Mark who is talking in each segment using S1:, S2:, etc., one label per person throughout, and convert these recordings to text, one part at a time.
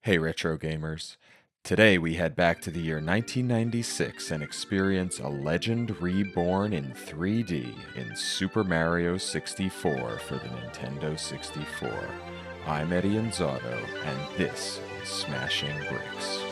S1: Hey retro gamers. Today we head back to the year 1996 and experience a legend reborn in 3D in Super Mario 64 for the Nintendo 64. I'm Eddie Inzauto, and this is Smashing Bricks.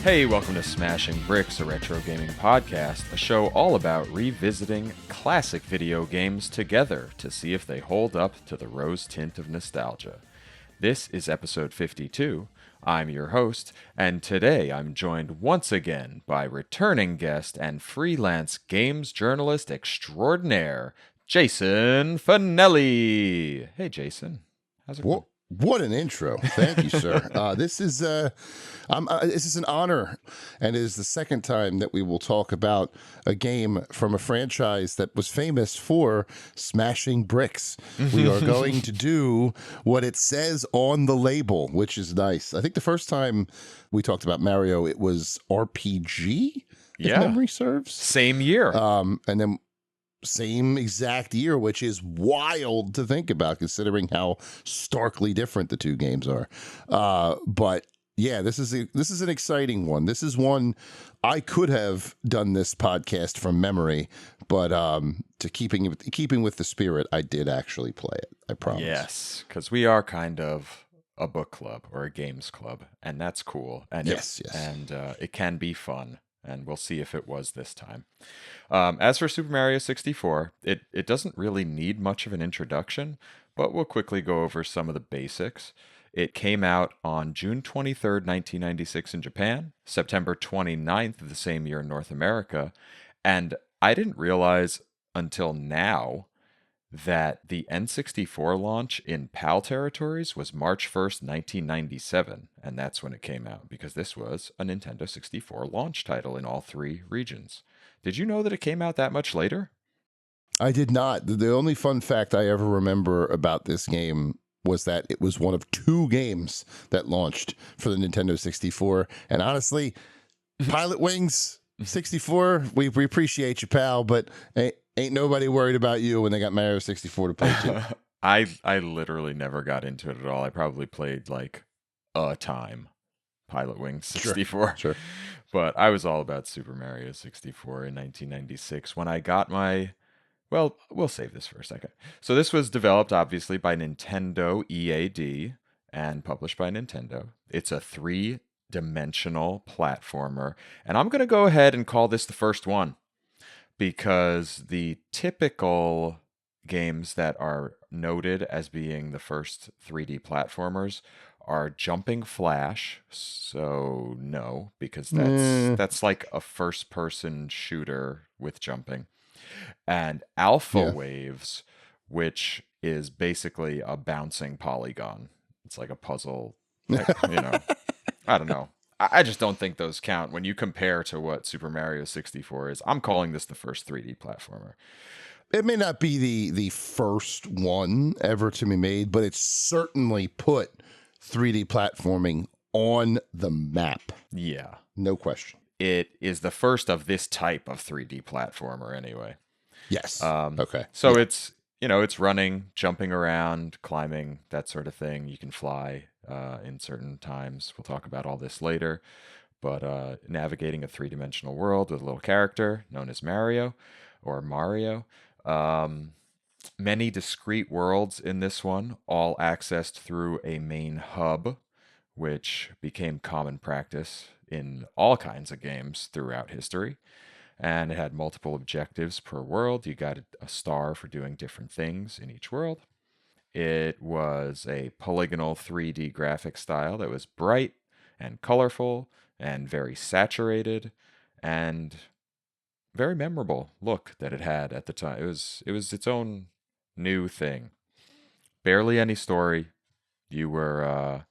S1: Hey, welcome to Smashing Bricks, a retro gaming podcast, a show all about revisiting classic video games together to see if they hold up to the rose tint of nostalgia. This is episode 52. I'm your host, and today I'm joined once again by returning guest and freelance games journalist extraordinaire, Jason Fanelli. Hey, Jason. How's it going?
S2: What an intro. Thank you, sir. This is an honor, and it is the second time that we will talk about a game from a franchise that was famous for smashing bricks. We are going to do what it says on the label, which is nice. I think the first time we talked about Mario, it was RPG, if memory serves.
S1: Same year.
S2: And then same exact year, which is wild to think about considering how starkly different the two games are. But yeah, this is an exciting one. This is one I could have done this podcast from memory, but to keeping with the spirit, I did actually play it. I promise.
S1: Yes, because we are kind of a book club or a games club, and that's cool. And
S2: yes.
S1: It can be fun. And we'll see if it was this time. As for Super Mario 64, it doesn't really need much of an introduction, but we'll quickly go over some of the basics. It came out on June 23rd, 1996 in Japan, September 29th of the same year in North America, and I didn't realize until now that the N64 launch in PAL territories was March 1st, 1997, and that's when it came out, because this was a Nintendo 64 launch title in all three regions. Did you know that it came out that much later?
S2: I did not. The only fun fact I ever remember about this game was that it was one of two games that launched for the Nintendo 64, and honestly, Pilot Wings 64, we appreciate you, pal, but ain't nobody worried about you when they got Mario 64 to play too.
S1: I literally never got into it at all. I probably played like a time Pilot Wings 64.
S2: Sure.
S1: But I was all about Super Mario 64 in 1996 when I got my... Well, we'll save this for a second. So this was developed, obviously, by Nintendo EAD and published by Nintendo. It's a three-dimensional platformer. And I'm going to go ahead and call this the first one, because the typical games that are noted as being the first 3D platformers are Jumping Flash. So no, because that's like a first-person shooter with jumping. And Alpha Waves, which is basically a bouncing polygon. It's like a puzzle, I don't know. I just don't think those count when you compare to what Super Mario 64 is. I'm calling this the first 3D platformer.
S2: It may not be the first one ever to be made, but it's certainly put 3D platforming on the map.
S1: Yeah.
S2: No question.
S1: It is the first of this type of 3D platformer anyway.
S2: Yes.
S1: Okay. So it's running, jumping around, climbing, that sort of thing. You can fly in certain times. We'll talk about all this later. But navigating a three-dimensional world with a little character known as Mario. Many discrete worlds in this one, all accessed through a main hub, which became common practice in all kinds of games throughout history. And it had multiple objectives per world. You got a star for doing different things in each world. It was a polygonal 3D graphic style that was bright and colorful and very saturated and very memorable look that it had at the time. It was its own new thing. Barely any story. You were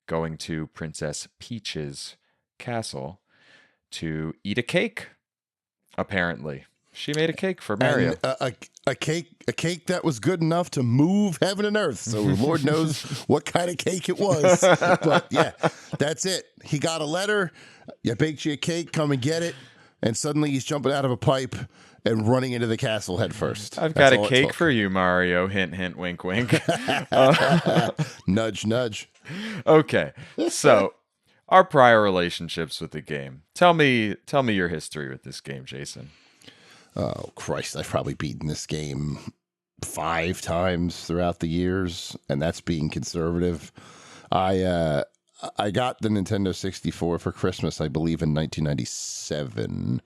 S1: going to Princess Peach's castle to eat a cake, apparently. She made a cake for
S2: And
S1: Mario.
S2: a cake that was good enough to move heaven and earth. So Lord knows what kind of cake it was. But yeah, that's it. He got a letter. You baked you a cake. Come and get it. And suddenly he's jumping out of a pipe and running into the castle head first.
S1: I've
S2: That's
S1: got a
S2: all it
S1: cake
S2: took.
S1: for you, Mario. Hint, hint, wink, wink.
S2: Nudge, nudge.
S1: Okay, so our prior relationships with the game. Tell me your history with this game, Jason.
S2: Oh, Christ. I've probably beaten this game 5 times throughout the years, and that's being conservative. I got the Nintendo 64 for Christmas, I believe, in 1997,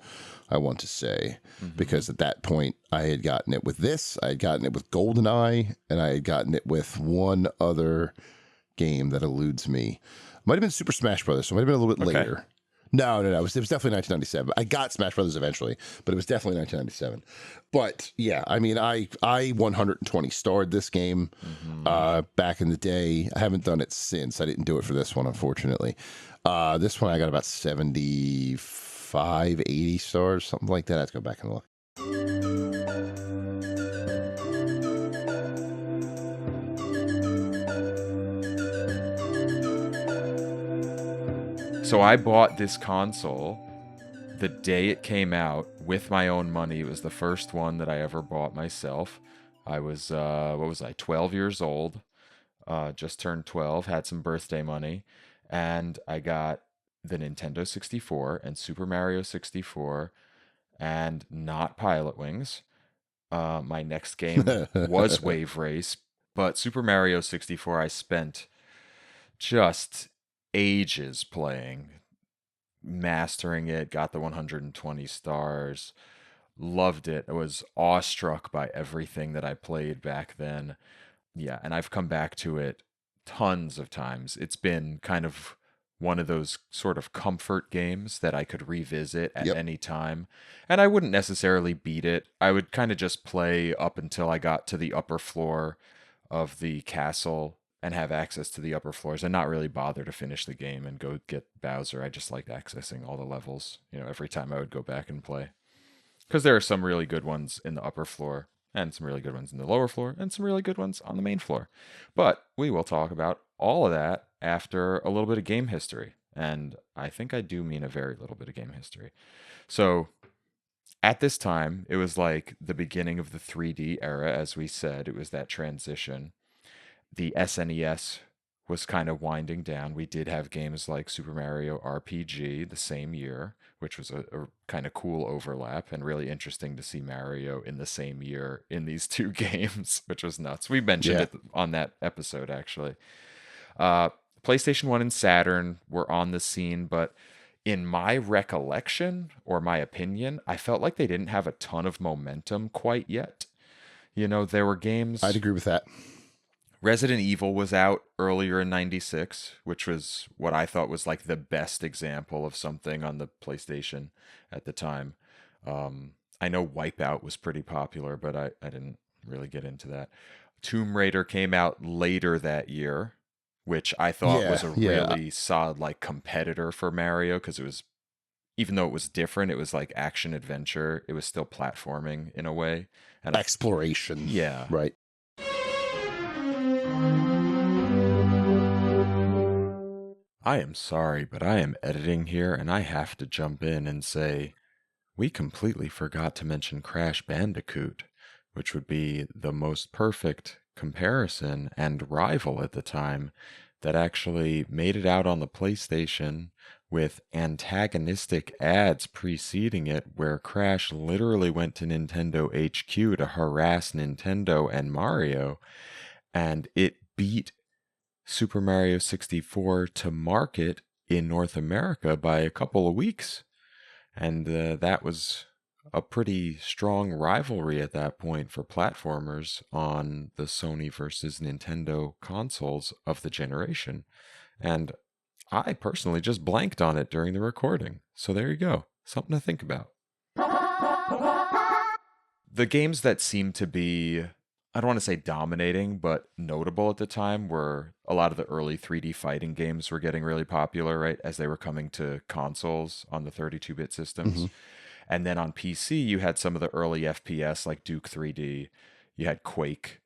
S2: I want to say, because at that point I had gotten it with this, I had gotten it with GoldenEye, and I had gotten it with one other game that eludes me. Might have been Super Smash Brothers, so it might have been a little bit
S1: Okay.
S2: later. No. It was definitely 1997. I got Smash Brothers eventually, but it was definitely 1997. But yeah, I mean, I 120 starred this game back in the day. I haven't done it since. I didn't do it for this one, unfortunately. This one I got about 75, 80 stars, something like that. I have to go back and look.
S1: So I bought this console the day it came out with my own money. It was the first one that I ever bought myself. I was, what was I, 12 years old, just turned 12, had some birthday money, and I got the Nintendo 64 and Super Mario 64 and not Pilot Wings. My next game was Wave Race, but Super Mario 64 I spent just ages playing, mastering it, got the 120 stars, loved it. I was awestruck by everything that I played back then. Yeah, and I've come back to it tons of times. It's been kind of one of those sort of comfort games that I could revisit at
S2: Yep.
S1: any time. And I wouldn't necessarily beat it. I would kind of just play up until I got to the upper floor of the castle and have access to the upper floors and not really bother to finish the game and go get Bowser. I just liked accessing all the levels, every time I would go back and play. Because there are some really good ones in the upper floor and some really good ones in the lower floor and some really good ones on the main floor. But we will talk about all of that after a little bit of game history. And I think I do mean a very little bit of game history. So at this time, it was like the beginning of the 3D era, as we said. It was that transition. The SNES was kind of winding down. We did have games like Super Mario RPG the same year, which was a kind of cool overlap and really interesting to see Mario in the same year in these two games, which was nuts. We mentioned
S2: Yeah.
S1: it on that episode, actually. PlayStation 1 and Saturn were on the scene, but in my recollection or my opinion, I felt like they didn't have a ton of momentum quite yet. There were games.
S2: I'd agree with that.
S1: Resident Evil was out earlier in 96, which was what I thought was like the best example of something on the PlayStation at the time. I know Wipeout was pretty popular, but I didn't really get into that. Tomb Raider came out later that year, which I thought was a really solid like competitor for Mario because it was, even though it was different, it was like action adventure. It was still platforming in a way. And
S2: Exploration.
S1: Yeah.
S2: Right.
S1: I am sorry, but I am editing here and I have to jump in and say we completely forgot to mention Crash Bandicoot, which would be the most perfect comparison and rival at the time that actually made it out on the PlayStation with antagonistic ads preceding it, where Crash literally went to Nintendo HQ to harass Nintendo and Mario, and it beat Super Mario 64 to market in North America by a couple of weeks. And that was a pretty strong rivalry at that point for platformers on the Sony versus Nintendo consoles of the generation. And I personally just blanked on it during the recording. So there you go. Something to think about. The games that seem to be I don't want to say dominating, but notable at the time were a lot of the early 3D fighting games were getting really popular, right? As they were coming to consoles on the 32-bit systems.
S2: Hmm.
S1: And then on PC, you had some of the early FPS like Duke 3D. You had Quake.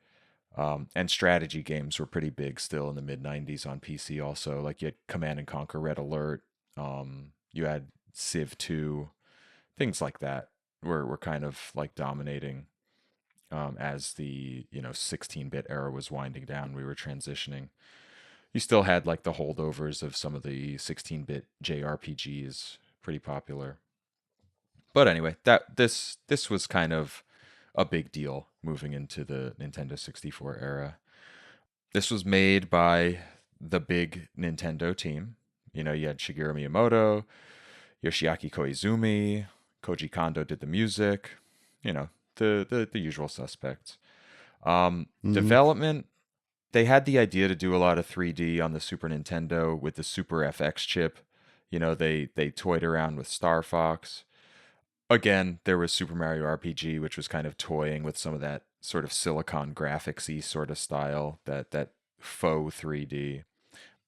S1: And strategy games were pretty big still in the mid 90s on PC also. Like you had Command and Conquer Red Alert. You had Civ 2. Things like that were kind of like dominating as the 16-bit era was winding down. We were transitioning. You still had like the holdovers of some of the 16-bit JRPGs, pretty popular. But anyway, this was kind of a big deal moving into the Nintendo 64 era. This was made by the big Nintendo team. You had Shigeru Miyamoto, Yoshiaki Koizumi, Koji Kondo did the music, the usual suspects.
S2: Hmm.
S1: Development, they had the idea to do a lot of 3D on the Super Nintendo with the Super FX chip. They toyed around with Star Fox. Again, there was Super Mario RPG, which was kind of toying with some of that sort of silicon graphics-y sort of style, that faux 3D.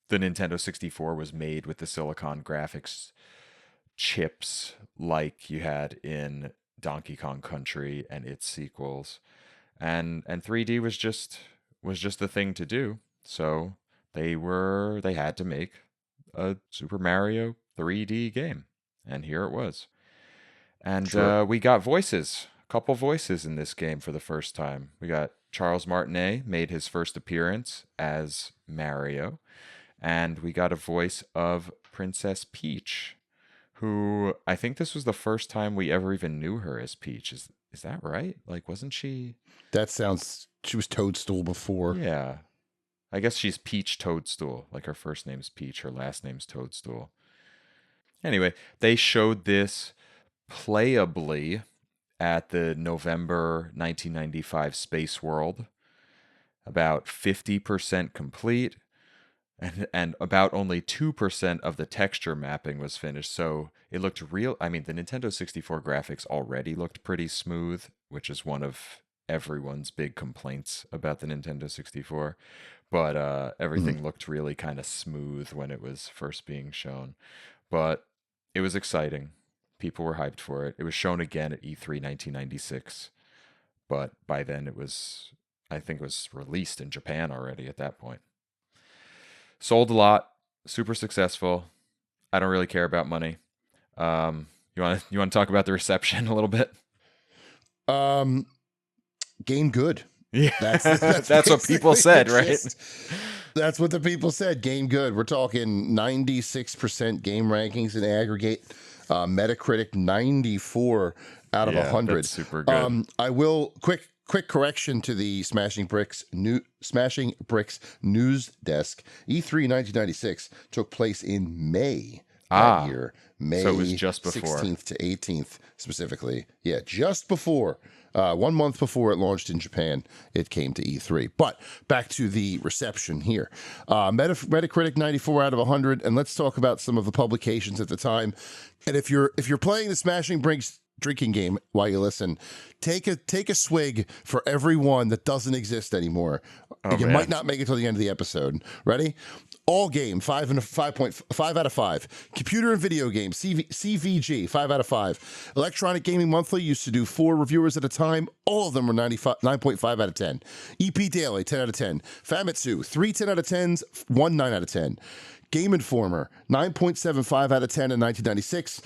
S1: The Nintendo 64 was made with the silicon graphics chips like you had in Donkey Kong Country and its sequels. And 3D was just the thing to do. So they had to make a Super Mario 3D game. And here it was. And
S2: Sure.
S1: we got voices, a couple voices in this game for the first time. We got Charles Martinet made his first appearance as Mario, and we got a voice of Princess Peach, who I think this was the first time we ever even knew her as Peach. Is that right? Like, wasn't she?
S2: That sounds. She was Toadstool before.
S1: Yeah, I guess she's Peach Toadstool. Like her first name's Peach, her last name's Toadstool. Anyway, they showed this playably at the November 1995 Space World, about 50% complete, and about only 2% of the texture mapping was finished. So it looked real. I mean, the Nintendo 64 graphics already looked pretty smooth, which is one of everyone's big complaints about the Nintendo 64. But
S2: Hmm.
S1: everything looked really kind of smooth when it was first being shown. But it was exciting. People were hyped for it. It was shown again at E3 1996, but by then I think it was released in Japan already at that point. Sold a lot, super successful. I don't really care about money. You want to talk about the reception a little bit?
S2: Um, Game good.
S1: Yeah,
S2: That's
S1: that's what people
S2: basically the
S1: said, right?
S2: gist. That's what the people said. Game good. We're talking 96% game rankings in aggregate. Metacritic 94 out of
S1: Yeah, that's
S2: 100.
S1: super good.
S2: I will quick correction to the Smashing Bricks news desk. E3 1996 took place in May that
S1: Ah,
S2: year,
S1: so it was
S2: May
S1: just before.
S2: 16th to 18th specifically. Yeah, just before. 1 month before it launched in Japan, it came to E3. But back to the reception here. Metacritic 94 out of 100, and let's talk about some of the publications at the time. And if you're playing the Smashing Bricks drinking game while you listen, take a swig for every one that doesn't exist anymore.
S1: Oh
S2: You might
S1: man.
S2: not make it till the end of the episode. Ready? All game 5.5 out of 5. Computer and video games CVG 5 out of 5. Electronic Gaming Monthly used to do 4 reviewers at a time. All of them were 9.5 out of 10. EP Daily 10 out of 10. Famitsu 3 10 out of 10s, 1 9 out of 10. Game Informer 9.75 out of 10 in 1996.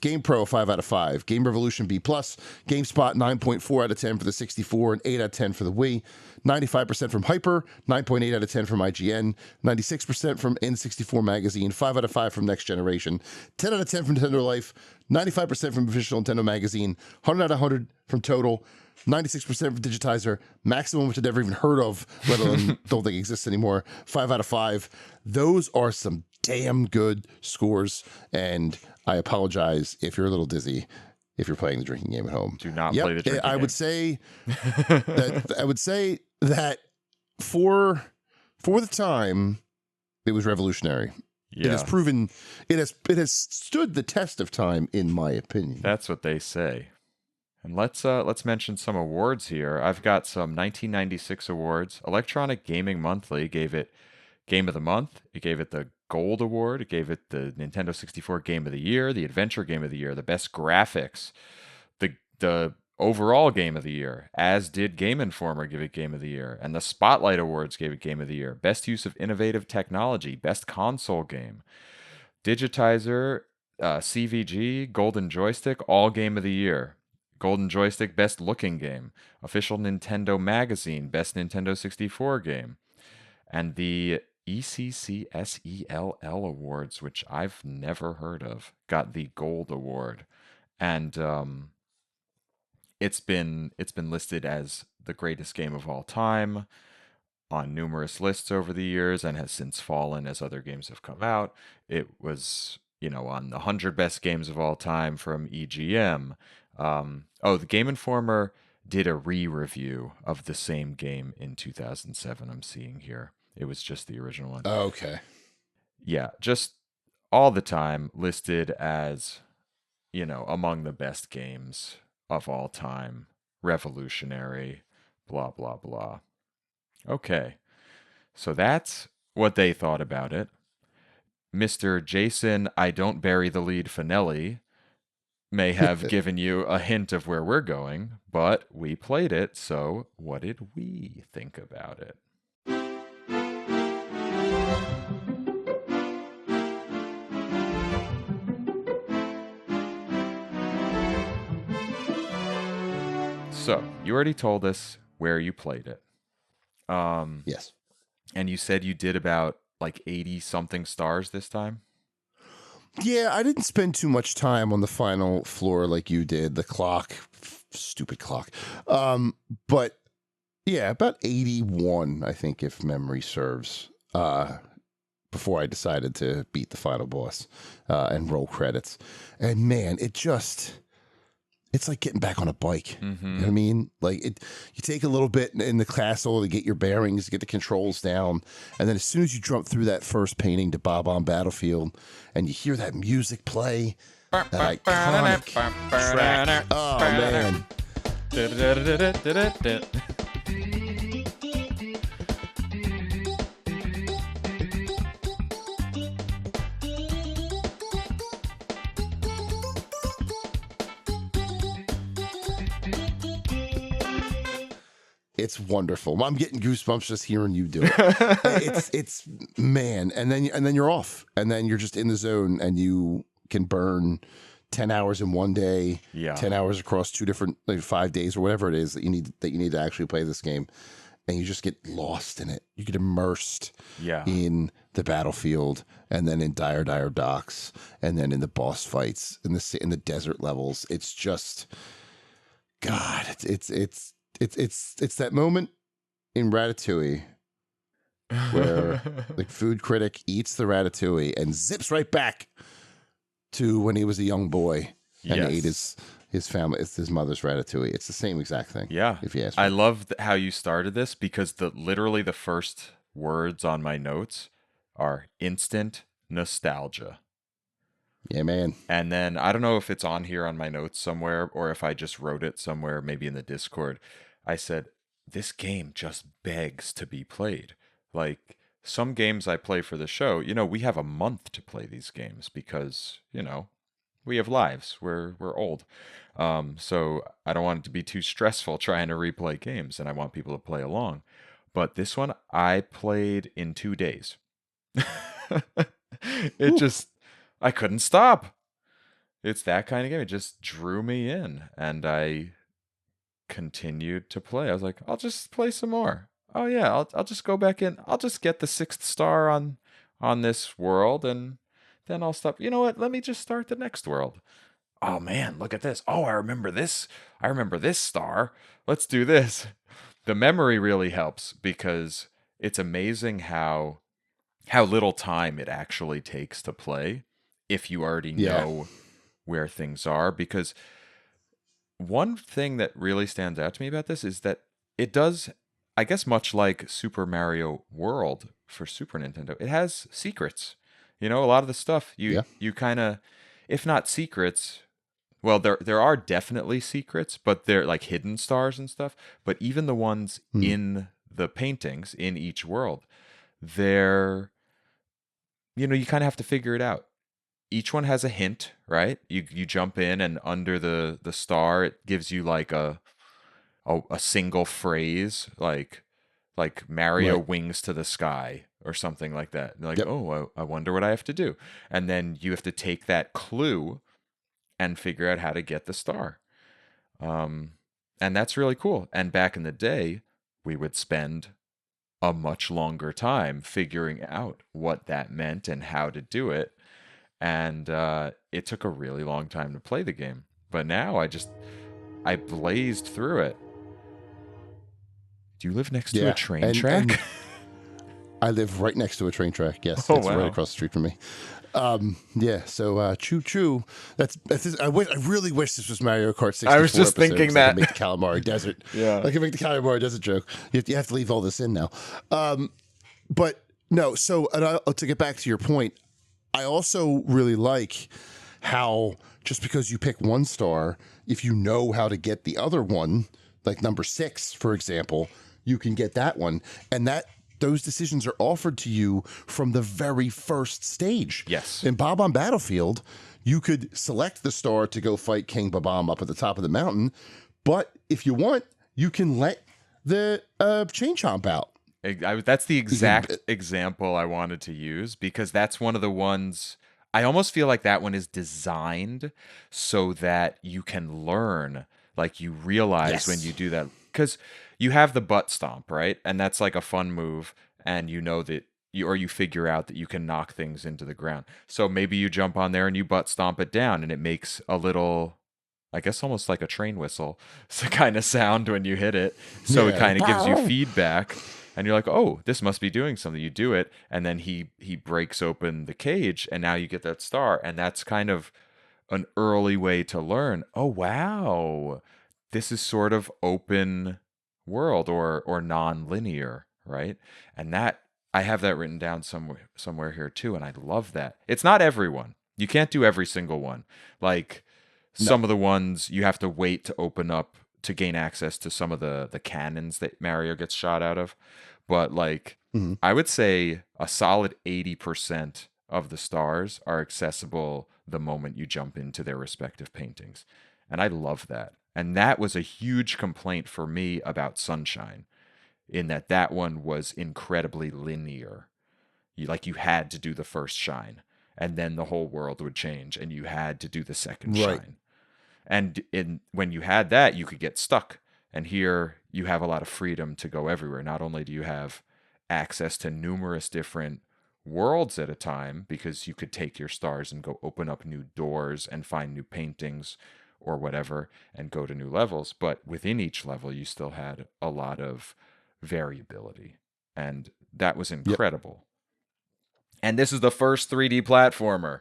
S2: Game Pro 5 out of 5. Game Revolution B+. GameSpot 9.4 out of 10 for the 64 and 8 out of 10 for the Wii. 95% from Hyper, 9.8 out of 10 from IGN, 96% from N64 Magazine, 5 out of 5 from Next Generation, 10 out of 10 from Nintendo Life, 95% from Official Nintendo Magazine, 100 out of 100 from Total, 96% from Digitizer, Maximum, which I've never even heard of, let alone don't think exists anymore, 5 out of 5. Those are some damn good scores, and I apologize if you're a little dizzy if you're playing the drinking game at home.
S1: Do not
S2: Yep,
S1: play the drinking
S2: I would
S1: game.
S2: say that for the time it was revolutionary. It has
S1: Yeah,
S2: proven it has stood the test of time, in my opinion.
S1: that's what they say. And let's mention some awards here. I've got some 1996 awards. Electronic Gaming Monthly gave it Game of the Month. It gave it the Gold Award. It gave it the Nintendo 64 Game of the Year, the Adventure Game of the Year, the Best Graphics, the overall Game of the Year, as did Game Informer give it Game of the Year, and the Spotlight Awards gave it Game of the Year. Best Use of Innovative Technology, Best Console Game, Digitizer, CVG, Golden Joystick, all Game of the Year. Golden Joystick, Best Looking Game. Official Nintendo Magazine, Best Nintendo 64 Game. And the ECCSELL Awards, which I've never heard of, got the Gold Award. And it's been listed as the greatest game of all time on numerous lists over the years and has since fallen as other games have come out. It was, on the 100 best games of all time from EGM. The Game Informer did a re-review of the same game in 2007. I'm seeing here. It was just the original one.
S2: Oh, okay.
S1: Yeah, just all the time listed as, among the best games of all time, revolutionary, blah, blah, blah. Okay, so that's what they thought about it. Mr. Jason, I don't bury the lead Fanelli, may have given you a hint of where we're going, but we played it, so what did we think about it? So, you already told us where you played it.
S2: Yes.
S1: And you said you did about like 80 something stars this time?
S2: Yeah, I didn't spend too much time on the final floor like you did. The clock, stupid clock. But yeah, about 81, I think, if memory serves, before I decided to beat the final boss and roll credits. And man, it's like getting back on a bike.
S1: Mm-hmm.
S2: You know what I mean? Like you take a little bit in the castle to get your bearings, get the controls down. And then as soon as you jump through that first painting to bob-omb Battlefield and you hear that music play, that iconic track. Oh, man. It's wonderful. I'm getting goosebumps just hearing you do it. It's man, and then you're off, and then you're just in the zone, and you can burn 10 hours in one day, 10 hours across 2 different 5 days or whatever it is that you need to actually play this game, and you just get lost in it. You get immersed in the battlefield, and then in dire docks, and then in the boss fights, in the desert levels. It's just God. It's that moment in Ratatouille where the food critic eats the ratatouille and zips right back to when he was a young boy and ate his mother's ratatouille. It's the same exact thing.
S1: Yeah.
S2: If you ask me.
S1: I love how you started this because literally the first words on my notes are instant nostalgia.
S2: Yeah, man.
S1: And then I don't know if it's on here on my notes somewhere or if I just wrote it somewhere, maybe in the Discord. I said, this game just begs to be played. Like some games I play for the show, we have a month to play these games because, we have lives. We're old. So I don't want it to be too stressful trying to replay games, and I want people to play along. But this one I played in 2 days. I couldn't stop. It's that kind of game. It just drew me in, and I continued to play. I was like, I'll just play some more. Oh yeah, I'll just go back in. I'll just get the 6th star on this world, and then I'll stop. You know what? Let me just start the next world. Oh man, look at this. Oh, I remember this. I remember this star. Let's do this. The memory really helps because it's amazing how little time it actually takes to play if you already know where things are. Because one thing that really stands out to me about this is that it does, I guess, much like Super Mario World for Super Nintendo, it has secrets. A lot of the stuff you kind of, if not secrets, Well, there are definitely secrets, but they're like hidden stars and stuff. But even the ones
S2: Hmm.
S1: in the paintings in each world, they're, you kind of have to figure it out. Each one has a hint, right? You jump in, and under the star, it gives you like a single phrase, like Mario
S2: Right.
S1: wings to the sky or something like that. And you're like,
S2: Yep.
S1: oh, I wonder what I have to do, and then you have to take that clue and figure out how to get the star. Um, and that's really cool. And back in the day, we would spend a much longer time figuring out what that meant and how to do it. And it took a really long time to play the game. But now I blazed through it. Do you live next to a
S2: Yeah.
S1: train
S2: And
S1: track?
S2: I live right next to a train track. Yes,
S1: Oh
S2: it's right
S1: wow.
S2: across the street from me. Yeah. So choo choo. I really wish this was Mario Kart
S1: I was
S2: 64
S1: just
S2: episode
S1: thinking
S2: because I
S1: that.
S2: can make the Calamari Desert.
S1: Yeah.
S2: I can make the Calamari Desert joke. You have to leave all this in now. But no. So to get back to your point, I also really like how just because you pick one star, if you know how to get the other one, like number 6, for example, you can get that one, and those decisions are offered to you from the very first stage.
S1: Yes.
S2: In Bob on Battlefield, you could select the star to go fight King Bob-omb up at the top of the mountain, but if you want, you can let the chain chomp out.
S1: That's the
S2: You can,
S1: exact example I wanted to use because that's one of the ones I almost feel like that one is designed so that you can learn, like you realize when you
S2: yes,
S1: do that. Because you have the butt stomp, right? And that's like a fun move. And you know that you figure out that you can knock things into the ground. So maybe you jump on there and you butt stomp it down and it makes a little, I guess almost like a train whistle kind of sound when you hit it. So it
S2: yeah,
S1: kind of gives you feedback and you're like, "Oh, this must be doing something." You do it and then he breaks open the cage and now you get that star and that's kind of an early way to learn, "Oh, wow. This is sort of open world or non-linear, right?" And that I have that written down somewhere here too and I love that. It's not everyone. You can't do every single one. Like
S2: no,
S1: some of the ones you have to wait to open up to gain access to some of the cannons that Mario gets shot out of. But like
S2: mhm.
S1: I would say a solid 80% of the stars are accessible the moment you jump into their respective paintings. And I love that. And that was a huge complaint for me about Sunshine in that one was incredibly linear. You had to do the first shine and then the whole world would change and you had to do the second
S2: Right.
S1: shine. And when you had that, you could get stuck. And here you have a lot of freedom to go everywhere. Not only do you have access to numerous different worlds at a time, because you could take your stars and go open up new doors and find new paintings or whatever and go to new levels, but within each level, you still had a lot of variability. And that was
S2: Yep.
S1: incredible. And this is the first 3D platformer.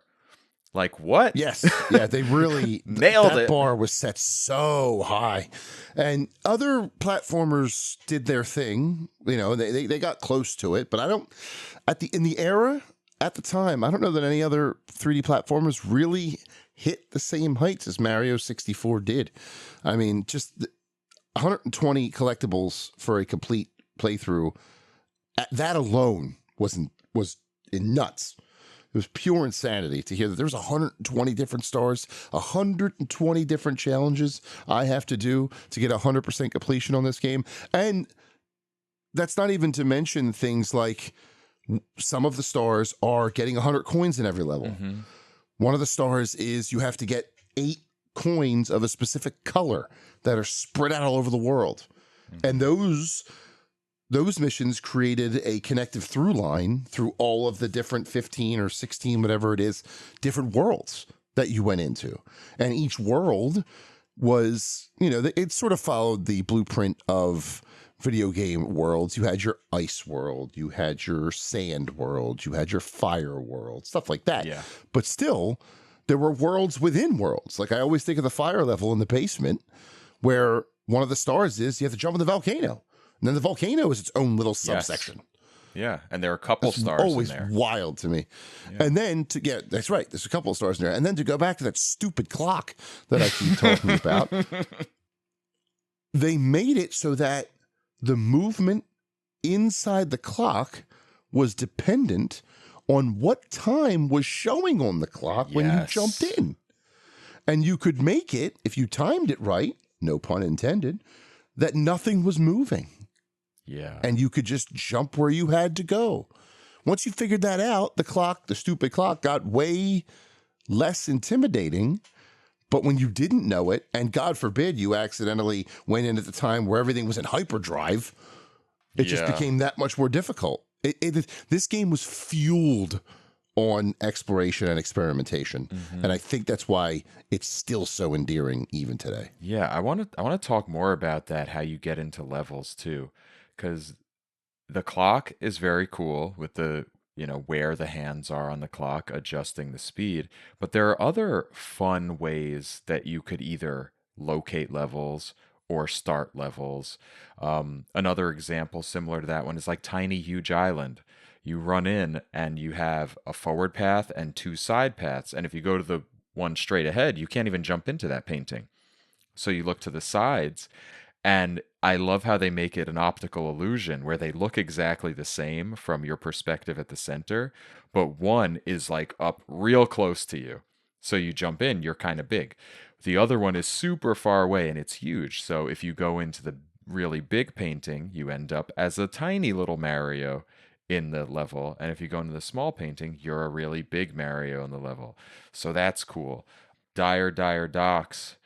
S1: Like, what?
S2: Yes. Yeah, they really
S1: Nailed
S2: that
S1: it.
S2: bar was set so high. And other platformers did their thing. You know, they got close to it, but I don't in the era at the time, I don't know that any other 3D platformers really hit the same heights as Mario 64 did. I mean, just 120 collectibles for a complete playthrough. That alone was nuts. It was pure insanity to hear that there's 120 different stars, 120 different challenges I have to do to get 100% completion on this game. And that's not even to mention things like some of the stars are getting 100 coins in every level.
S1: Mm-hmm.
S2: One of the stars is you have to get 8 coins of a specific color that are spread out all over the world.
S1: Mm-hmm.
S2: And those missions created a connective through line through all of the different 15 or 16, whatever it is, different worlds that you went into. And each world was, it sort of followed the blueprint of video game worlds. You had your ice world, you had your sand world, you had your fire world, stuff like that.
S1: Yeah.
S2: But still, there were worlds within worlds. Like I always think of the fire level in the basement where one of the stars is you have to jump in the volcano. And then the volcano is its own little subsection.
S1: Yeah, and there are a couple
S2: That's
S1: stars in
S2: always
S1: there.
S2: wild to me.
S1: Yeah.
S2: And then that's right. There's a couple of stars in there. And then to go back to that stupid clock that I keep talking about, they made it so that the movement inside the clock was dependent on what time was showing on the clock when you jumped
S1: Yes.
S2: in. And you could make it, if you timed it right, no pun intended, that nothing was moving.
S1: Yeah.
S2: And you could just jump where you had to go. Once you figured that out, the stupid clock, got way less intimidating. But when you didn't know it, and God forbid you accidentally went in at the time where everything was in hyperdrive, it just became that much more difficult. This game was fueled on exploration and experimentation. And I think that's why it's still so endearing even today.
S1: Yeah, I want to talk more about that, how you get into levels too, because the clock is very cool with the, where the hands are on the clock, adjusting the speed. But there are other fun ways that you could either locate levels or start levels. Another example similar to that one is like Tiny Huge Island. You run in and you have a forward path and two side paths. And if you go to the one straight ahead, you can't even jump into that painting. So you look to the sides, and I love how they make it an optical illusion where they look exactly the same from your perspective at the center, but one is like up real close to you. So you jump in, you're kind of big. The other one is super far away and it's huge. So if you go into the really big painting, you end up as a tiny little Mario in the level. And if you go into the small painting, you're a really big Mario in the level. So that's cool. Dire Docks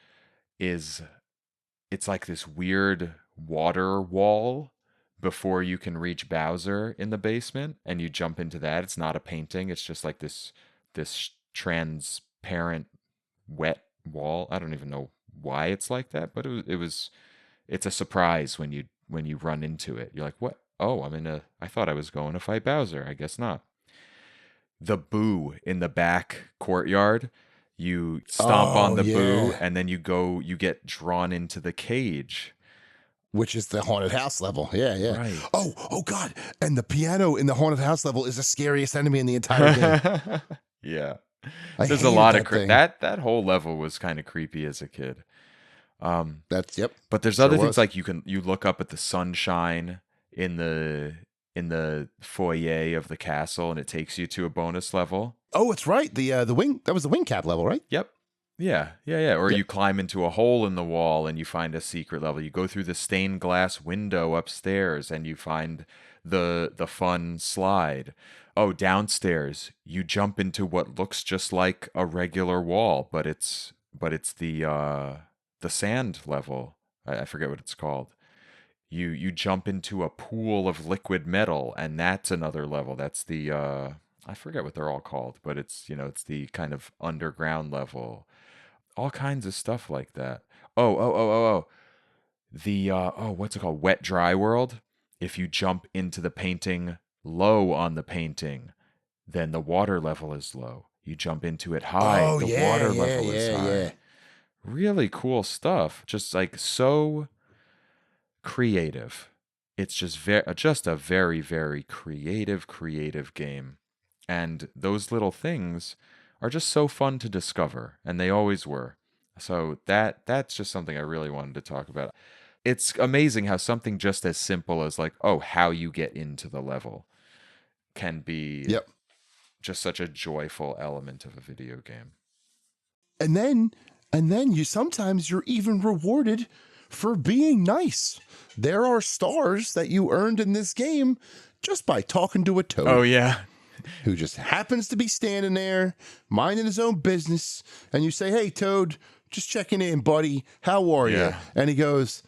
S1: it's like this weird water wall before you can reach Bowser in the basement, and you jump into that. It's not a painting, it's just like this transparent wet wall. I don't even know why it's like that, but it's a surprise when you run into it. You're like, "What? Oh, I thought I was going to fight Bowser. I guess not." The boo in the back courtyard. You stomp on the boo, and then you get drawn into the cage.
S2: Which is the haunted house level. Yeah, yeah.
S1: Right.
S2: Oh God. And the piano in the haunted house level is the scariest enemy in the entire game.
S1: Yeah.
S2: I
S1: There's a
S2: hated
S1: lot of
S2: that thing.
S1: that whole level was kind of creepy as a kid.
S2: Yep.
S1: But there's
S2: Sure
S1: other things
S2: was.
S1: like you look up at the sunshine in the foyer of the castle, and it takes you to a bonus level.
S2: Oh, it's right. The wing, that was the wing cap level, right?
S1: Yep. Yeah. Or
S2: Yep.
S1: you climb into a hole in the wall and you find a secret level. You go through the stained glass window upstairs and you find the fun slide. Oh, downstairs, you jump into what looks just like a regular wall, but it's the sand level. I forget what it's called. You jump into a pool of liquid metal, and that's another level. That's the I forget what they're all called, but it's the kind of underground level. All kinds of stuff like that. Oh. The what's it called? Wet dry world. If you jump into the painting low on the painting, then the water level is low. You jump into it high,
S2: Oh,
S1: the
S2: yeah,
S1: water
S2: yeah,
S1: level is
S2: yeah,
S1: high.
S2: yeah.
S1: Really cool stuff. Just like so creative. It's just a very very creative game. And those little things are just so fun to discover, and they always were. So that's just something I really wanted to talk about. It's amazing how something just as simple as like, oh, how you get into the level can be
S2: Yep.
S1: just such a joyful element of a video game.
S2: And then you sometimes you're even rewarded for being nice. There are stars that you earned in this game just by talking to a toad.
S1: Oh yeah.
S2: Who just happens to be standing there, minding his own business, and you say, "Hey, Toad, just checking in, buddy. How are you?"
S1: Yeah.
S2: And he goes,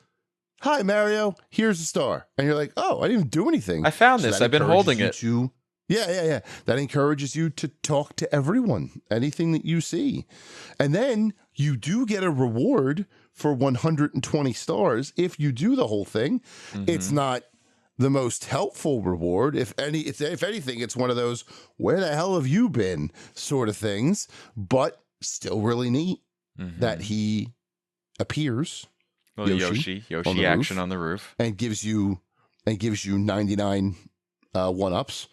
S2: "Hi, Mario. Here's a star." And you're like, "Oh, I didn't even do anything."
S1: I found
S2: So
S1: this.
S2: that
S1: I've been
S2: encourages
S1: holding
S2: you
S1: it.
S2: Yeah. That encourages you to talk to everyone, anything that you see. And then you do get a reward for 120 stars if you do the whole thing. It's not the most helpful reward. If anything, it's one of those "where the hell have you been" sort of things, but still really neat that he appears,
S1: Little
S2: Yoshi
S1: Yoshi
S2: on the
S1: action
S2: roof,
S1: on the roof.
S2: and gives you 99 one-ups,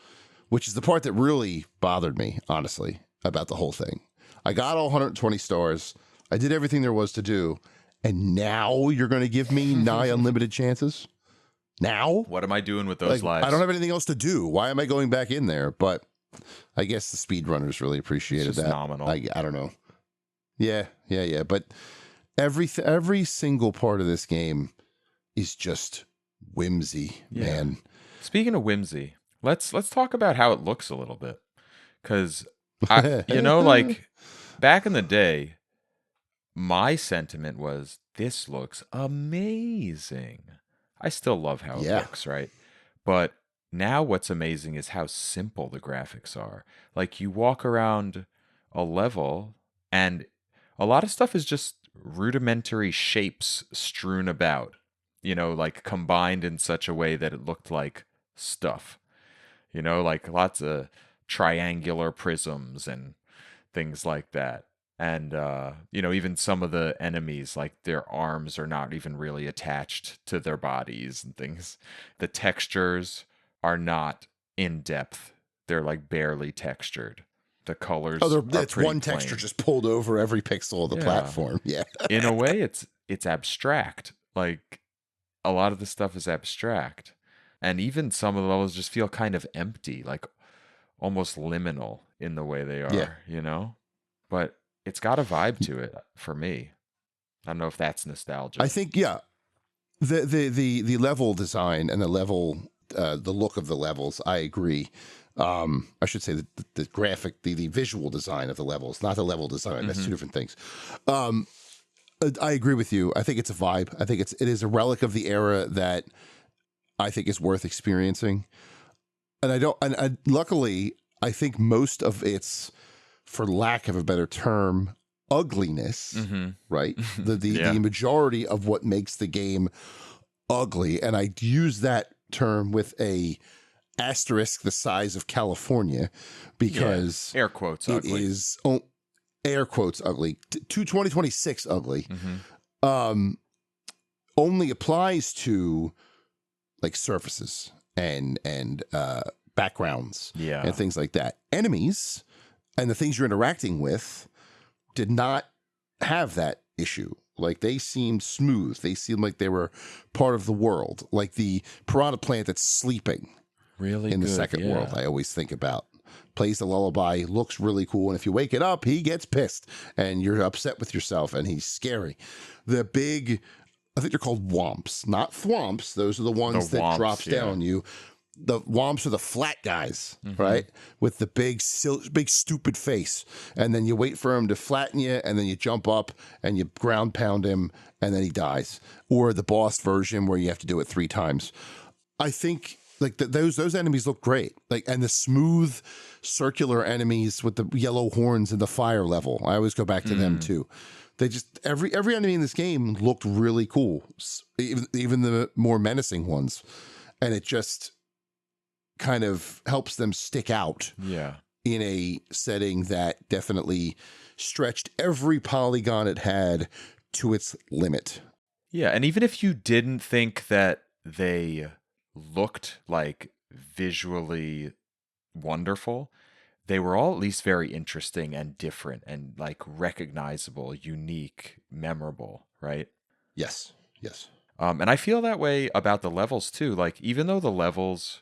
S2: which is the part that really bothered me, honestly, about the whole thing. I got all 120 stars. I did everything there was to do. And now you're going to give me nigh unlimited chances? Now?
S1: What am I doing with those
S2: Like, I
S1: lives?
S2: don't have anything else to do. Why am I going back in there? But I guess the speedrunners really appreciated
S1: It's just
S2: that.
S1: nominal.
S2: I don't know. Yeah. But every single part of this game is just whimsy, man.
S1: Speaking of whimsy, let's talk about how it looks a little bit. Because, like, back in the day, my sentiment was, this looks amazing. I still love how it looks, right? But now what's amazing is how simple the graphics are. Like, you walk around a level, and a lot of stuff is just rudimentary shapes strewn about, like combined in such a way that it looked like stuff. Like lots of triangular prisms and things like that. And, even some of the enemies, like their arms are not even really attached to their bodies and things. The textures are not in depth. They're like barely textured. The colors are
S2: that's
S1: pretty
S2: one
S1: plain.
S2: texture just pulled over every pixel of the platform. Yeah.
S1: In a way, it's abstract. Like, a lot of the stuff is abstract. And even some of the levels just feel kind of empty, like almost liminal in the way they are, But it's got a vibe to it for me. I don't know if that's nostalgia.
S2: I think, the level design and the look of the levels, I agree. I should say the graphic, the visual design of the levels, not the level design. That's two different things. I agree with you. I think it's a vibe. I think it is a relic of the era that I think is worth experiencing. And luckily, I think most of its, for lack of a better term, ugliness, right? The majority of what makes the game ugly, and I use that term with a asterisk the size of California, because
S1: air quotes
S2: it
S1: ugly.
S2: is air quotes ugly to 2026 ugly. Only applies to like surfaces and backgrounds and things like that. Enemies and the things you're interacting with did not have that issue. Like, they seemed smooth. They seemed like they were part of the world. Like the piranha plant that's sleeping
S1: really
S2: in the second world, I always think about. Plays the lullaby, looks really cool. And if you wake it up, he gets pissed and you're upset with yourself and he's scary. The big, I think they're called womps, not thwomps. Those are the ones that womps, drops down on you. The womps are the flat guys, right? With the big stupid face. And then you wait for him to flatten you, and then you jump up and you ground pound him, and then he dies. Or the boss version where you have to do it 3 times. I think like those enemies look great. Like, and the smooth circular enemies with the yellow horns and the fire level. I always go back to them too. They just every enemy in this game looked really cool. Even the more menacing ones. And it just kind of helps them stick out in a setting that definitely stretched every polygon it had to its limit.
S1: Yeah, and even if you didn't think that they looked like visually wonderful, they were all at least very interesting and different and like recognizable, unique, memorable, right?
S2: Yes.
S1: And I feel that way about the levels too. Like, even though the levels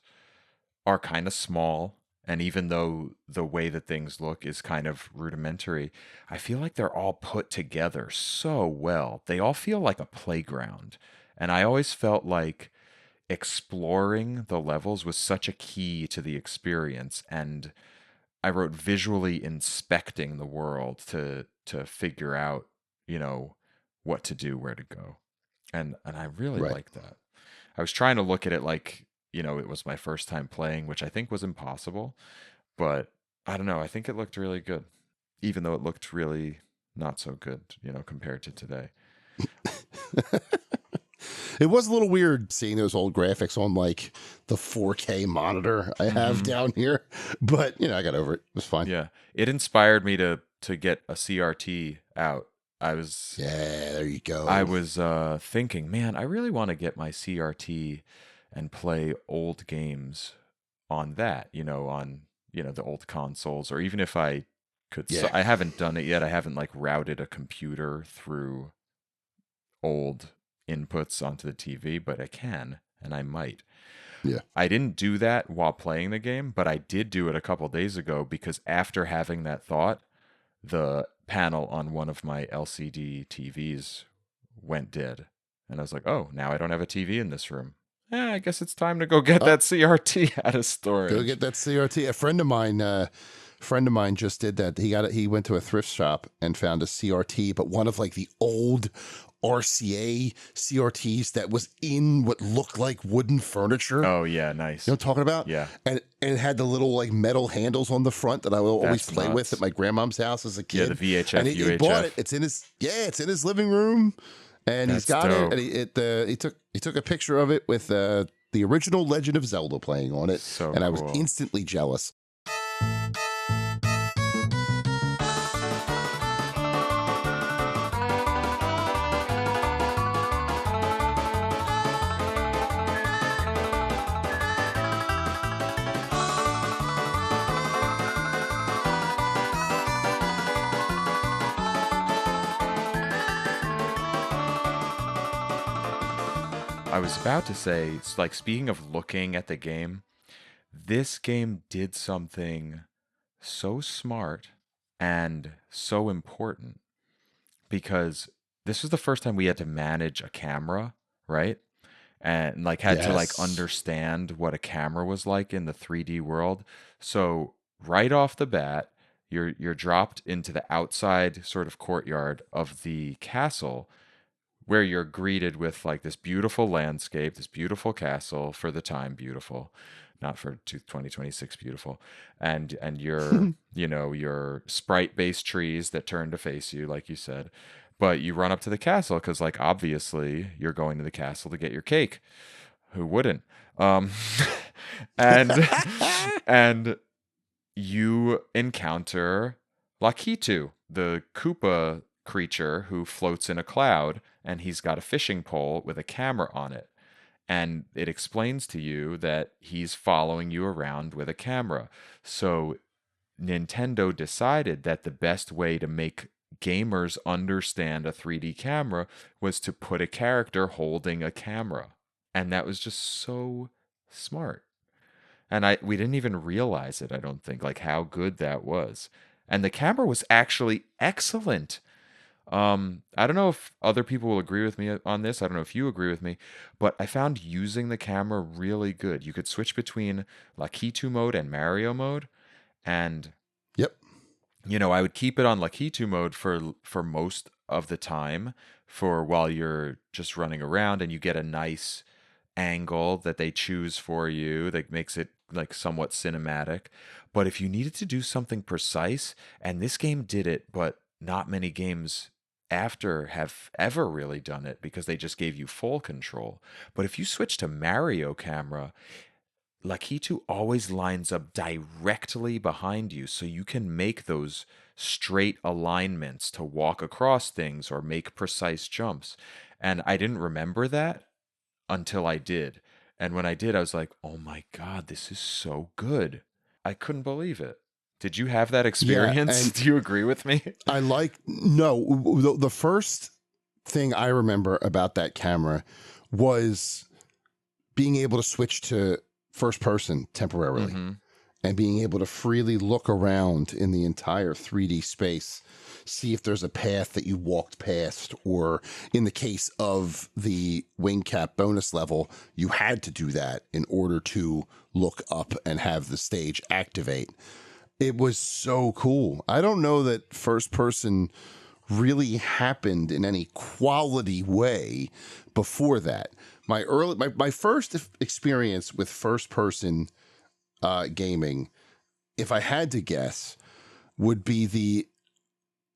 S1: are kind of small, and even though the way that things look is kind of rudimentary, I feel like they're all put together so well. They all feel like a playground. And I always felt like exploring the levels was such a key to the experience. And I wrote visually inspecting the world to figure out, what to do, where to go. And I really like that. I was trying to look at it like, it was my first time playing, which I think was impossible. But I don't know. I think it looked really good, even though it looked really not so good, compared to today.
S2: It was a little weird seeing those old graphics on like the 4K monitor I have down here, but I got over it. It was fine.
S1: Yeah, it inspired me to get a CRT out.
S2: There you go.
S1: I was thinking, man, I really want to get my CRT and play old games on that, on, the old consoles, or even if I could,
S2: Yeah.
S1: I haven't done it yet. I haven't like routed a computer through old inputs onto the TV, but I can, and I might.
S2: Yeah.
S1: I didn't do that while playing the game, but I did do it a couple days ago because after having that thought, the panel on one of my LCD TVs went dead. And I was like, oh, now I don't have a TV in this room. I guess it's time to go get
S2: Oh,
S1: that CRT out of
S2: go
S1: storage.
S2: get that CRT. A friend of mine just did that. He went to a thrift shop and found a CRT, but one of like the old RCA CRTs that was in what looked like wooden furniture.
S1: Oh, yeah,
S2: You know
S1: nice.
S2: what I'm talking about?
S1: Yeah,
S2: And it had the little like metal handles on the front that I would always
S1: that's
S2: play with at
S1: nuts.
S2: my grandmom's house as a
S1: Yeah, the
S2: kid. And
S1: VHF,
S2: he bought it.
S1: UHF.
S2: It's in his living room, and he's
S1: That's
S2: got it. And
S1: dope.
S2: he took a picture of it with the original Legend of Zelda playing on it,
S1: So
S2: and I was
S1: cool.
S2: instantly jealous.
S1: I was about to say, it's like speaking of looking at the game, this game did something so smart and so important because this was the first time we had to manage a camera, right? And like had to like
S2: Yes.
S1: understand what a camera was like in the 3D world. So right off the bat, you're dropped into the outside sort of courtyard of the castle where you're greeted with like this beautiful landscape, this beautiful castle for the time beautiful, not for 2026 beautiful, and your sprite-based trees that turn to face you, like you said. But you run up to the castle because, like, obviously you're going to the castle to get your cake. Who wouldn't? Um, and and you encounter Lakitu, the Koopa creature who floats in a cloud, and he's got a fishing pole with a camera on it. And it explains to you that he's following you around with a camera. So Nintendo decided that the best way to make gamers understand a 3D camera was to put a character holding a camera. And that was just so smart. And we didn't even realize it, I don't think, like how good that was. And the camera was actually excellent. I don't know if other people will agree with me on this. I don't know if you agree with me, but I found using the camera really good. You could switch between Lakitu mode and Mario mode, and
S2: Yep.
S1: I would keep it on Lakitu mode for most of the time for while you're just running around and you get a nice angle that they choose for you that makes it like somewhat cinematic. But if you needed to do something precise, and this game did it, but not many games after have ever really done it because they just gave you full control. But if you switch to Mario camera, Lakitu always lines up directly behind you, so you can make those straight alignments to walk across things or make precise jumps. And I didn't remember that until I did. And when I did, I was like, oh my God, this is so good. I couldn't believe it. Did you have that
S2: Yeah.
S1: experience?
S2: And
S1: Do you agree with me?
S2: no, the first thing I remember about that camera was being able to switch to first person temporarily
S1: Mm-hmm.
S2: and being able to freely look around in the entire 3D space, see if there's a path that you walked past, or in the case of the wing cap bonus level, you had to do that in order to look up and have the stage activate. It was so cool. I don't know that first person really happened in any quality way before that. My first experience with first person gaming, if I had to guess, would be the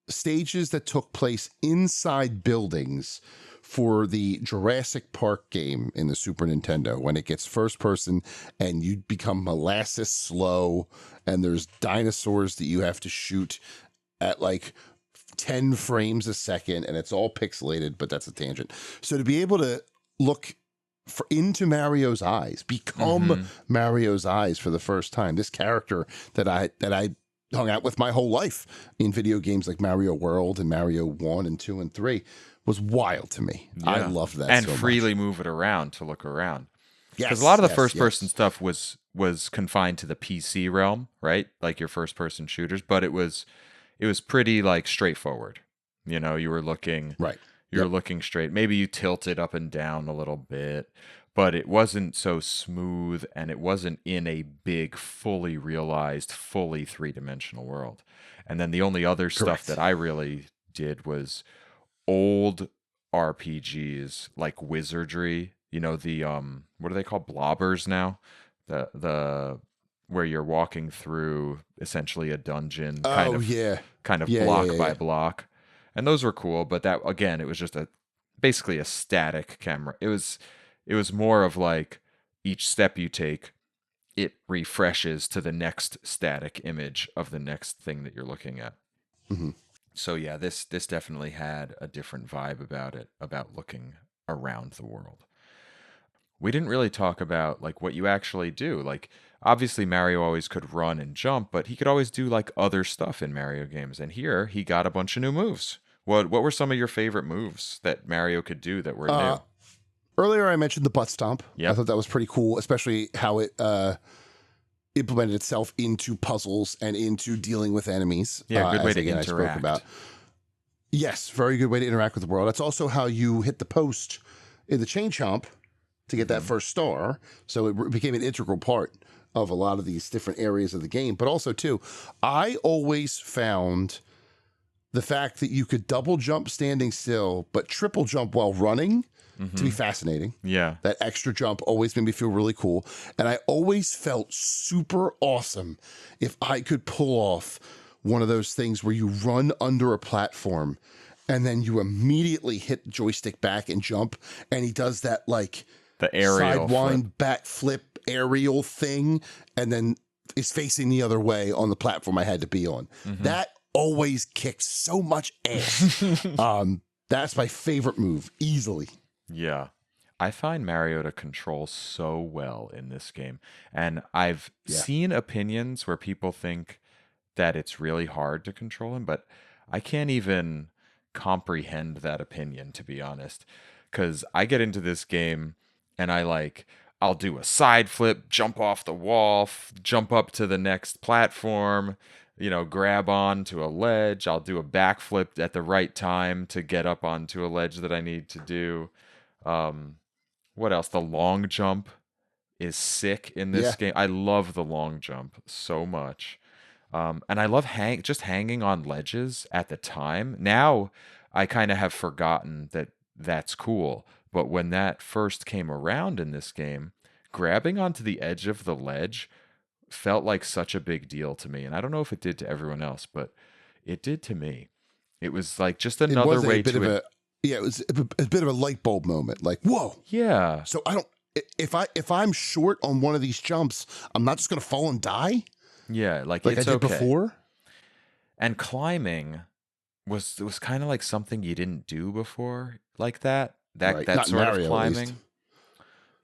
S2: stages that took place inside buildings for the Jurassic Park game in the Super Nintendo when it gets first person and you become molasses slow and there's dinosaurs that you have to shoot at like 10 frames a second and it's all pixelated, but that's a tangent. So to be able to look into Mario's eyes, become
S1: Mm-hmm.
S2: Mario's eyes for the first time. This character that I hung out with my whole life in video games like Mario World and Mario 1 and 2 and 3 was wild to me. I
S1: Yeah.
S2: loved that
S1: And
S2: so much.
S1: freely move it around to look around. Because a lot
S2: Yes,
S1: of the
S2: yes,
S1: first person
S2: yes.
S1: stuff was confined to the PC realm, right? Like your first person shooters, but it was pretty like straightforward. You know,
S2: Right.
S1: you were
S2: Yep.
S1: looking straight. Maybe you tilted up and down a little bit, but it wasn't so smooth and it wasn't in a big, fully realized, fully three-dimensional world. And then the only other stuff that
S2: Correct.
S1: I really did was old RPGs like Wizardry, you know, the what are they called? Blobbers now? The where you're walking through essentially a dungeon
S2: Oh yeah.
S1: kind of
S2: Yeah, yeah,
S1: block
S2: yeah,
S1: by
S2: yeah.
S1: block. And those were cool, but that again, it was just a basically a static camera. It was more of like each step you take, it refreshes to the next static image of the next thing that you're looking at.
S2: Hmm.
S1: So yeah, this definitely had a different vibe about it, about looking around the world. We didn't really talk about like what you actually do. Like obviously Mario always could run and jump, but he could always do like other stuff in Mario games. And here he got a bunch of new moves. What were some of your favorite moves that Mario could do that were
S2: Uh,
S1: new?
S2: Earlier I mentioned the butt stomp. I
S1: Yep.
S2: thought that was pretty cool, especially how it implemented itself into puzzles and into dealing with enemies.
S1: Yeah, good way
S2: As
S1: to
S2: again I spoke about.
S1: interact.
S2: Yes, very good way to interact with the world. That's also how you hit the post in the chain chomp to get that
S1: Hmm.
S2: first star. So it became an integral part of a lot of these different areas of the game. But also, too, I always found the fact that you could double jump standing still, but triple jump while running to be
S1: Hmm.
S2: fascinating.
S1: Yeah.
S2: That extra jump always made me feel really cool. And I always felt super awesome if I could pull off one of those things where you run under a platform and then you immediately hit the joystick back and jump. And he does that like
S1: The aerial flip.
S2: sidewind back flip aerial thing and then is facing the other way on the platform I had to be on.
S1: Hmm.
S2: That always kicked so much ass. That's my favorite move, easily.
S1: Yeah. I find Mario to control so well in this game. And I've
S2: Yeah.
S1: seen opinions where people think that it's really hard to control him, but I can't even comprehend that opinion, to be honest. Because I get into this game and I'll do a side flip, jump off the wall, jump up to the next platform, grab onto a ledge. I'll do a backflip at the right time to get up onto a ledge that I need to do. Um, what else? The long jump is sick in this
S2: Yeah.
S1: game. I love the long jump so much. And I love just hanging on ledges at the time. Now I kind of have forgotten that that's cool. But when that first came around in this game, grabbing onto the edge of the ledge felt like such a big deal to me. And I don't know if it did to everyone else, but it did to me. It was like just
S2: It
S1: another
S2: was a
S1: way
S2: bit of
S1: to,
S2: a yeah, it was a bit of a light bulb moment. Like, whoa.
S1: yeah,
S2: So I don't if I'm short on one of these jumps, I'm not just gonna fall and die
S1: yeah, like
S2: like I
S1: it's
S2: did
S1: okay.
S2: before.
S1: And climbing was kind of like something you didn't do before, like that. That
S2: Right.
S1: that
S2: Not in
S1: sort of
S2: Mario, at least.
S1: climbing.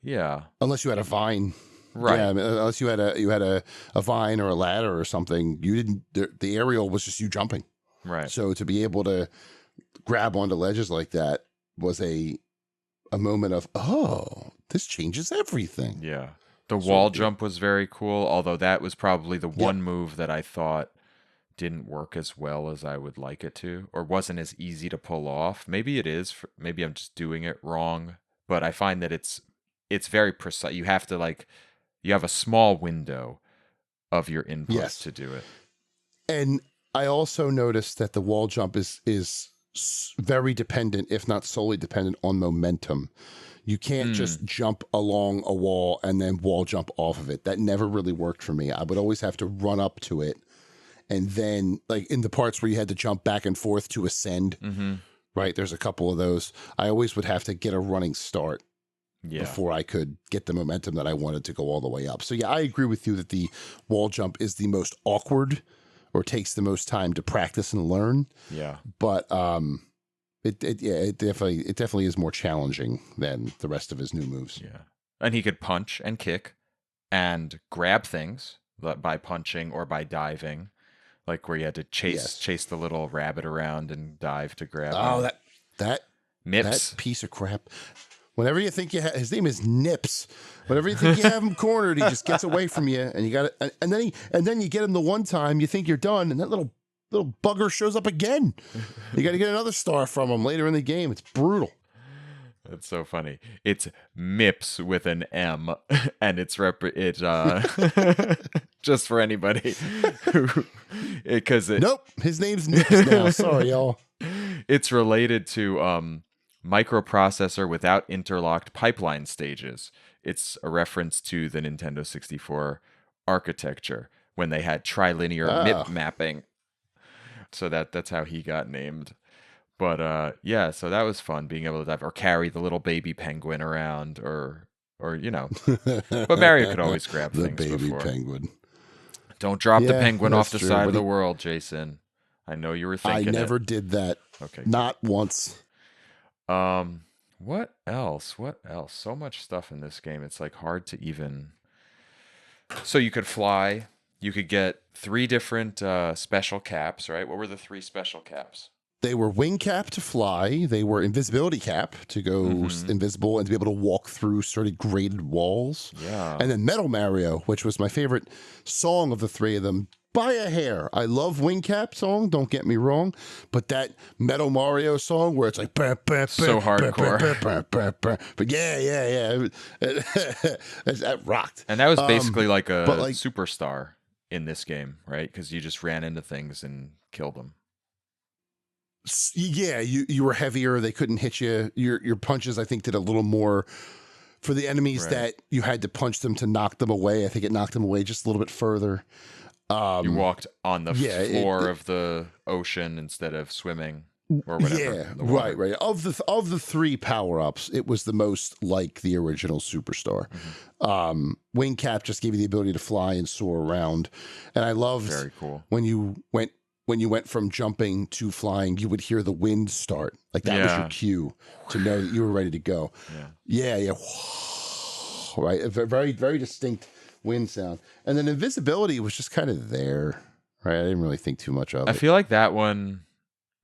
S1: Yeah.
S2: Unless you had a vine. Yeah,
S1: Right.
S2: I mean, unless you had a vine or a ladder or something, you didn't. The aerial was just you jumping.
S1: Right.
S2: So to be able to grab onto ledges like that was a moment of, oh, this changes everything.
S1: Yeah. The
S2: So
S1: wall jump was very cool, although that was probably the
S2: yep.
S1: one move that I thought didn't work as well as I would like it to, or wasn't as easy to pull off. Maybe it is. Maybe I'm just doing it wrong, but I find that it's very precise. You have a small window of your input
S2: Yes.
S1: to do it.
S2: And I also noticed that the wall jump is very dependent, if not solely dependent, on momentum. You can't just
S1: Mm,
S2: jump along a wall and then wall jump off of it. That never really worked for me. I would always have to run up to it. And then, like in the parts where you had to jump back and forth to ascend,
S1: mm-hmm.
S2: right? There's a couple of those. I always would have to get a running start
S1: Yeah.
S2: before I could get the momentum that I wanted to go all the way up. So, yeah, I agree with you that the wall jump is the most awkward or takes the most time to practice and learn.
S1: Yeah.
S2: But it definitely is more challenging than the rest of his new moves.
S1: Yeah. And he could punch and kick and grab things by punching or by diving, like where you had to
S2: Yes.
S1: chase the little rabbit around and dive to grab
S2: Oh,
S1: him.
S2: that
S1: Mips.
S2: piece of crap. Whenever you think his name is Nips. Whenever you think you have him cornered, he just gets away from you, and you got it. And then you get him the one time you think you're done, and that little bugger shows up again. You got to get another star from him later in the game. It's brutal.
S1: That's so funny. It's Mips with an M, and it's just for anybody who, because
S2: nope, his name's Nips now. Sorry, y'all.
S1: It's related to microprocessor without interlocked pipeline stages. It's a reference to the Nintendo 64 architecture when they had trilinear MIP mapping. So that's how he got named. But yeah, so that was fun being able to dive or carry the little baby penguin around or But Mario could always grab
S2: the
S1: things
S2: baby
S1: before.
S2: Penguin.
S1: Don't drop the penguin off the
S2: true,
S1: side of the world, Jason. I know you were thinking
S2: I never did that.
S1: Okay.
S2: Not once.
S1: What else? What else? So much stuff in this game. It's like hard to even. So you could fly. You could get 3 different special caps, right? What were the 3 special caps?
S2: They were wing cap to fly. They were invisibility cap to go invisible and to be able to walk through sort of graded walls.
S1: Yeah.
S2: And then Metal Mario, which was my favorite song of the 3 of them, by a hair. I love wing cap song, don't get me wrong, but that Metal Mario song where it's like
S1: so hardcore.
S2: But yeah. That rocked.
S1: And that was basically like a superstar in this game, right? Because you just ran into things and killed them.
S2: Yeah, you were heavier. They couldn't hit you. Your punches, I think, did a little more for the enemies that you had to punch them to knock them away. I think it knocked them away just a little bit further.
S1: You walked on the floor of the ocean instead of swimming or whatever.
S2: Yeah, right. Of the 3 power-ups, it was the most like the original Superstar. Wing cap just gave you the ability to fly and soar around, and I loved
S1: very cool
S2: when you went from jumping to flying, you would hear the wind start. Like that was your cue to know that you were ready to go. Yeah. Right. A very, very distinct wind sound. And then invisibility was just kind of there. Right. I didn't really think too much of it.
S1: I feel like that one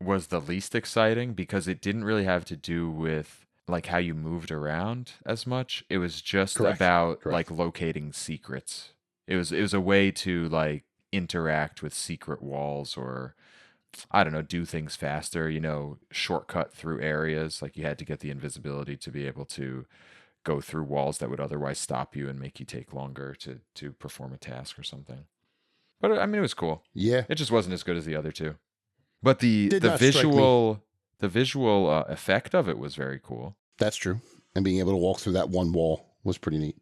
S1: was the least exciting because it didn't really have to do with like how you moved around as much. It was just about like locating secrets. It was a way to like interact with secret walls or I don't know, do things faster, shortcut through areas. Like you had to get the invisibility to be able to go through walls that would otherwise stop you and make you take longer to perform a task or something. But I mean, it was cool.
S2: Yeah.
S1: It just wasn't as good as the other 2. But the visual effect of it was very cool.
S2: That's true. And being able to walk through that one wall was pretty neat.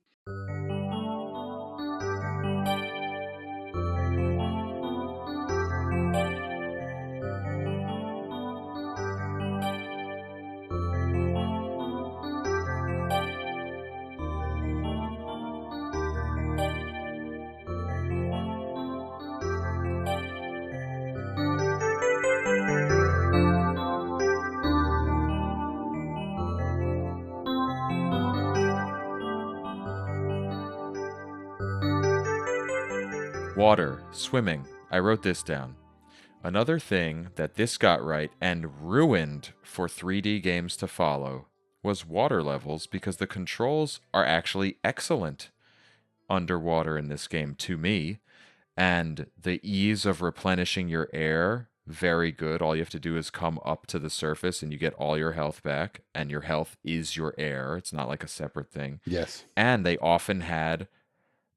S1: Water, swimming. I wrote this down. Another thing that this got right and ruined for 3D games to follow was water levels because the controls are actually excellent underwater in this game to me. And the ease of replenishing your air, very good. All you have to do is come up to the surface and you get all your health back. And your health is your air. It's not like a separate thing.
S2: Yes.
S1: And they often had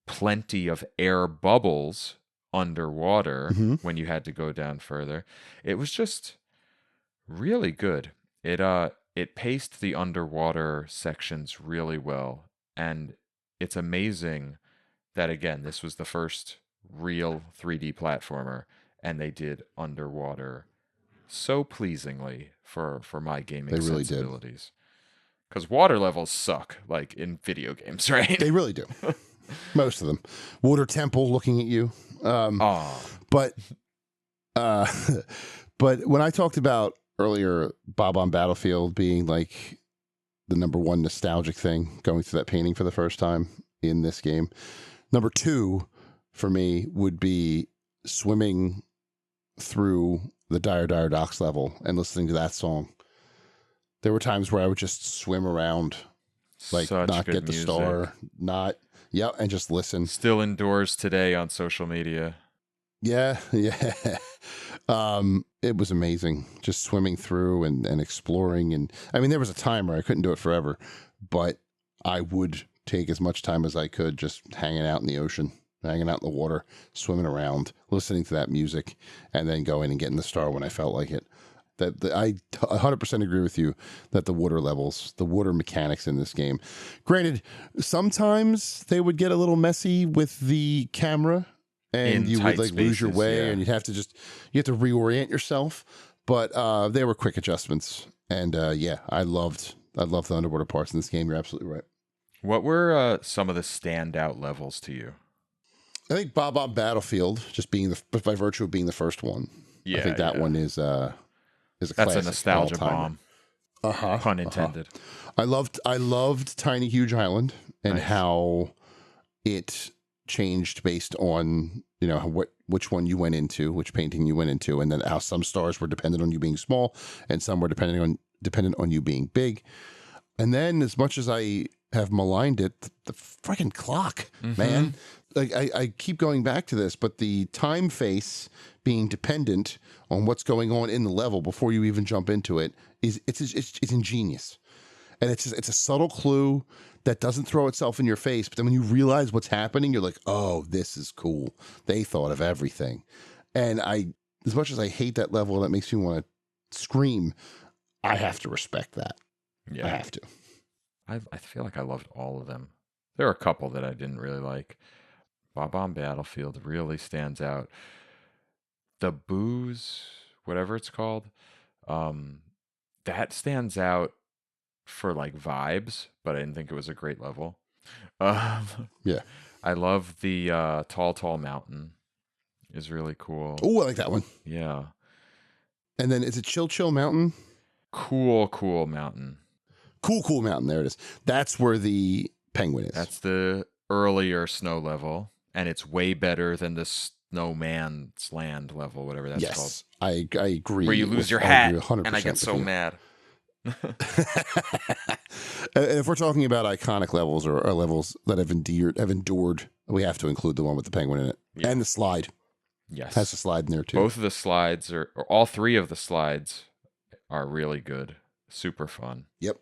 S1: plenty of air bubbles underwater when you had to go down further. It was just really good. It paced the underwater sections really well. And it's amazing that, again, this was the first real 3D platformer, and they did underwater so pleasingly for my gaming sensibilities. Because water levels suck, like in video games, right?
S2: They really do. Most of them. Water temple looking at you. But when I talked about earlier Bob on Battlefield being like the number one nostalgic thing, going through that painting for the first time in this game. Number two for me would be swimming through the Dire Dire Docks level and listening to that song. There were times where I would just swim around, like
S1: Such
S2: not
S1: good
S2: get the
S1: music.
S2: star, not, yeah, and just listen.
S1: Still indoors today on social media.
S2: Yeah, yeah. It was amazing just swimming through and exploring. And I mean, there was a time where I couldn't do it forever, but I would take as much time as I could just hanging out in the ocean, hanging out in the water, swimming around, listening to that music, and then going and getting the star when I felt like it. I 100% agree with you that the water levels, the water mechanics in this game, granted, sometimes they would get a little messy with the camera and
S1: In
S2: you would
S1: tight
S2: like lose your
S1: spaces,
S2: way
S1: yeah.
S2: and you have to reorient yourself. But they were quick adjustments. And yeah, I loved the underwater parts in this game. You're absolutely right.
S1: What were some of the standout levels to you?
S2: I think Bob-omb Battlefield, just being by virtue of being the first one.
S1: Yeah,
S2: I think that
S1: yeah.
S2: one is a
S1: That's
S2: classic,
S1: a nostalgia
S2: all-timer.
S1: bomb.
S2: Uh-huh.
S1: Pun intended.
S2: I loved Tiny Huge Island and
S1: Nice.
S2: how it changed based on, you know, which one you went into, which painting you went into, and then how some stars were dependent on you being small and some were dependent on you being big. And then, as much as I have maligned it, the freaking clock, man. Like I keep going back to this, but the time face being dependent on what's going on in the level before you even jump into it it's ingenious, and it's a subtle clue that doesn't throw itself in your face. But then when you realize what's happening, you're like, oh, this is cool. They thought of everything. And as much as I hate that level, that makes me want to scream. I have to respect that.
S1: Yeah.
S2: I have to.
S1: I feel like I loved all of them. There are a couple that I didn't really like. Bob-omb Battlefield really stands out. The booze, whatever it's called, that stands out for like vibes, but I didn't think it was a great level.
S2: Yeah.
S1: I love the Tall Mountain. Is really cool.
S2: Oh, I like that one.
S1: Yeah.
S2: And then is it Chill Mountain?
S1: Cool mountain.
S2: Cool Mountain. There it is. That's where the penguin is.
S1: That's the earlier snow level, and it's way better than the Snowman's Land level, whatever that's called.
S2: Yes, I agree.
S1: Where you lose your
S2: I
S1: hat,
S2: agree 100%
S1: and I get
S2: with
S1: so
S2: you.
S1: mad.
S2: And if we're talking about iconic levels or levels that have endured, we have to include the one with the penguin in it.
S1: Yeah.
S2: And the slide.
S1: Yes.
S2: Has a slide in there too.
S1: Both of the slides or all three of the slides are really good. Super fun.
S2: Yep.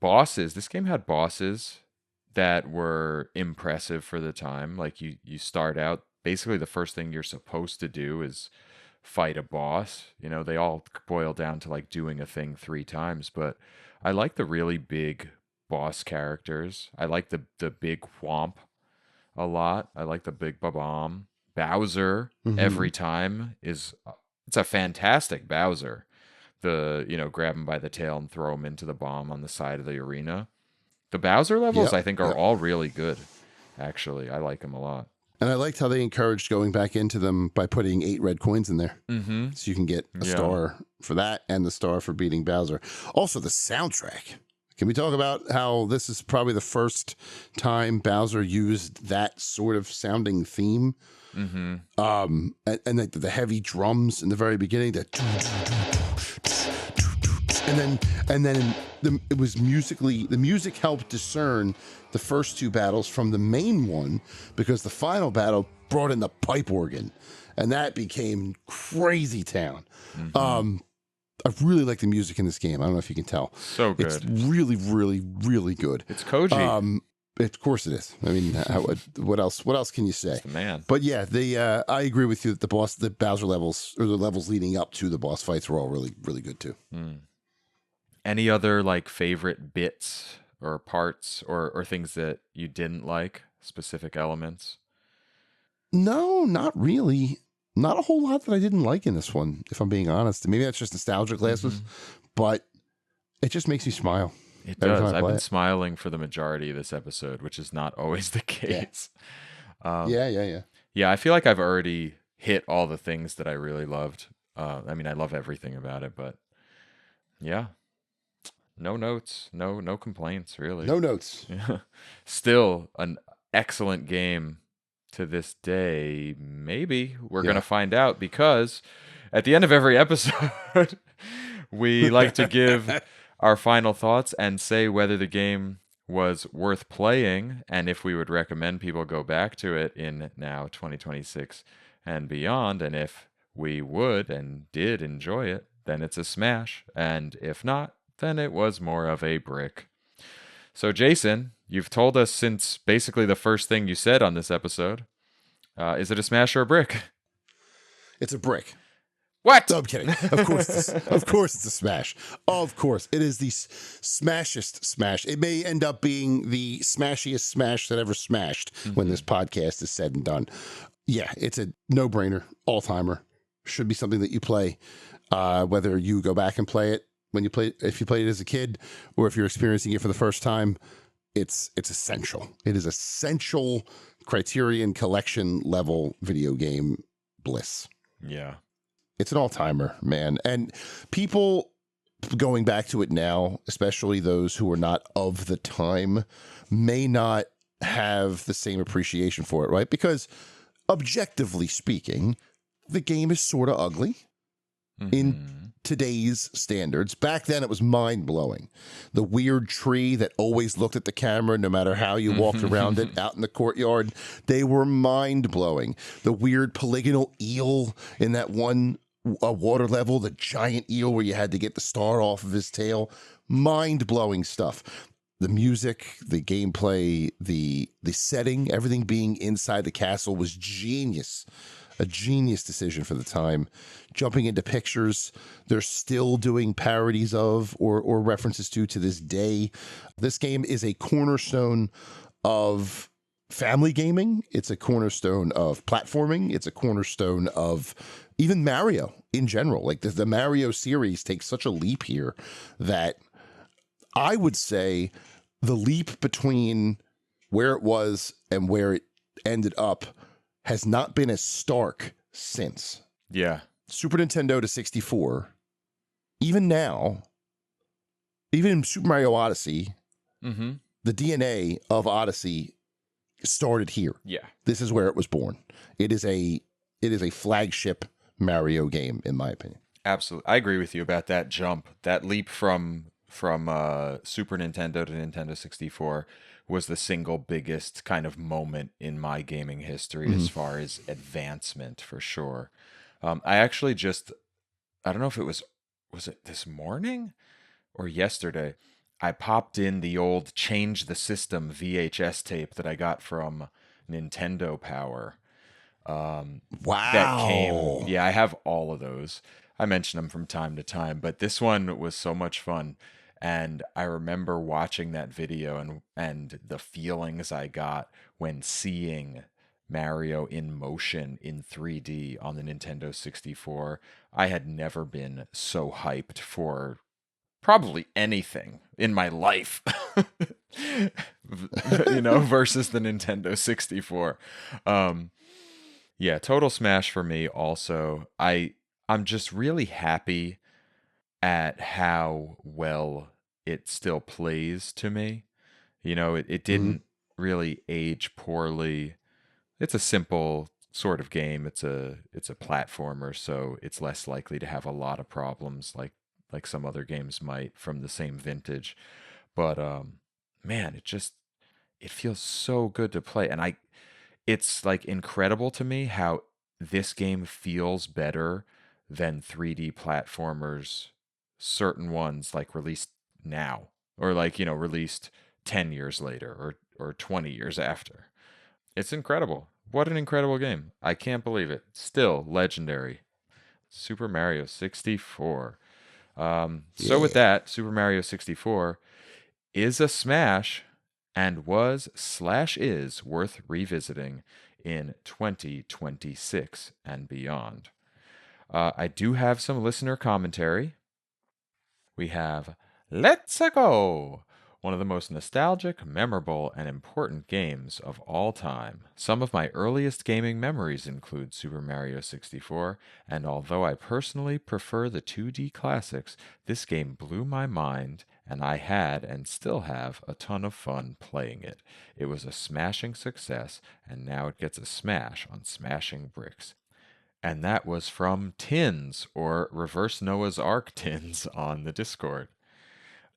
S1: Bosses. This game had bosses that were impressive for the time. Like you start out, basically the first thing you're supposed to do is fight a boss. You know, they all boil down to like doing a thing 3 times, but I like the really big boss characters. I like the big Whomp a lot. I like the big bob-omb. Bowser every time it's a fantastic Bowser. Grab him by the tail and throw him into the bomb on the side of the arena. The Bowser levels, I think, are all really good. Actually, I like them a lot.
S2: And I liked how they encouraged going back into them by putting 8 red coins in there.
S1: Mm-hmm.
S2: So you can get a star for that and the star for beating Bowser. Also, the soundtrack. Can we talk about how this is probably the first time Bowser used that sort of sounding theme?
S1: Mm-hmm.
S2: And the heavy drums in the very beginning, and then it was musically, the music helped discern the first 2 battles from the main one, because the final battle brought in the pipe organ, and that became crazy town. I really like the music in this game. I don't know if you can tell.
S1: So good.
S2: It's really, really, really good.
S1: It's Koji.
S2: Of course it is. I mean, what else? What else can you say?
S1: It's the man.
S2: But yeah, I agree with you that the Bowser levels, or the levels leading up to the boss fights, were all really, really good too.
S1: Any other like favorite bits or parts or things that you didn't like? Specific elements?
S2: No, not really. Not a whole lot that I didn't like in this one, if I'm being honest. Maybe that's just nostalgia glasses, but it just makes me smile.
S1: It
S2: every
S1: does.
S2: time I
S1: I've
S2: play
S1: been
S2: it.
S1: smiling for the majority of this episode, which is not always the case.
S2: Yeah.
S1: Yeah, I feel like I've already hit all the things that I really loved. I mean, I love everything about it, but yeah, no notes, no complaints, really.
S2: No notes.
S1: Yeah. Still an excellent game to this day. Maybe we're going to
S2: Yeah.
S1: find out because at the end of every episode, we like to give our final thoughts and say whether the game was worth playing and if we would recommend people go back to it in now 2026 and beyond. And if we would and did enjoy it, then it's a smash. And if not, then it was more of a brick. So, Jason, you've told us since basically the first thing you said on this episode. Is it a smash or a brick?
S2: It's a brick.
S1: What?
S2: No, I'm kidding. Of course it's a smash. Of course. It is the smashest smash. It may end up being the smashiest smash that ever smashed when this podcast is said and done. Yeah, it's a no-brainer, all-timer. Should be something that you play, whether you go back and play it if you played it as a kid, or if you're experiencing it for the first time. It's essential. It is essential Criterion Collection level video game bliss.
S1: Yeah.
S2: It's an all-timer, man. And people going back to it now, especially those who are not of the time, may not have the same appreciation for it, right? Because objectively speaking, the game is sort of ugly in today's standards. Back then, it was mind-blowing. The weird tree that always looked at the camera no matter how you walked around it out in the courtyard, they were mind-blowing. The weird polygonal eel in that one water level, the giant eel where you had to get the star off of his tail, mind-blowing stuff. The music, the gameplay, the setting, everything being inside the castle was genius. A genius decision for the time. Jumping into pictures they're still doing parodies of or references to this day. This game is a cornerstone of family gaming. It's a cornerstone of platforming. It's a cornerstone of even Mario in general. Like the Mario series takes such a leap here that I would say the leap between where it was and where it ended up has not been as stark since.
S1: Yeah.
S2: Super Nintendo to 64. Even now, even in Super Mario Odyssey, the DNA of Odyssey started here.
S1: Yeah.
S2: This is where it was born. It is a flagship Mario game, in my opinion.
S1: Absolutely. I agree with you about that jump. That leap from Super Nintendo to Nintendo 64 was the single biggest kind of moment in my gaming history as far as advancement, for sure. I actually I don't know if was it this morning or yesterday? I popped in the old Change the System VHS tape that I got from Nintendo Power.
S2: Wow.
S1: That came. Yeah, I have all of those. I mention them from time to time, but this one was so much fun. And I remember watching that video and the feelings I got when seeing Mario in motion in 3D on the Nintendo 64. I had never been so hyped for probably anything in my life, versus the Nintendo 64. Yeah, total smash for me also. I'm just really happy at how well it still plays to me. It didn't really age poorly. It's a simple sort of game. It's a platformer, so it's less likely to have a lot of problems like some other games might from the same vintage. But man, it feels so good to play. And it's like incredible to me how this game feels better than 3D platformers, certain ones like released now or released 10 years later or 20 years after. It's incredible. What an incredible game. I can't believe it. Still legendary. Super Mario 64. So with that, Super Mario 64 is a smash and was/is worth revisiting in 2026 and beyond. I do have some listener commentary. We have Let's Go. one of the most nostalgic, memorable, and important games of all time. Some of my earliest gaming memories include Super Mario 64, and although I personally prefer the 2D classics, this game blew my mind, and I had and still have a ton of fun playing it. It was a smashing success, and now it gets a smash on Smashing Bricks. And that was from Tins, or Reverse Noah's Ark Tins on the Discord.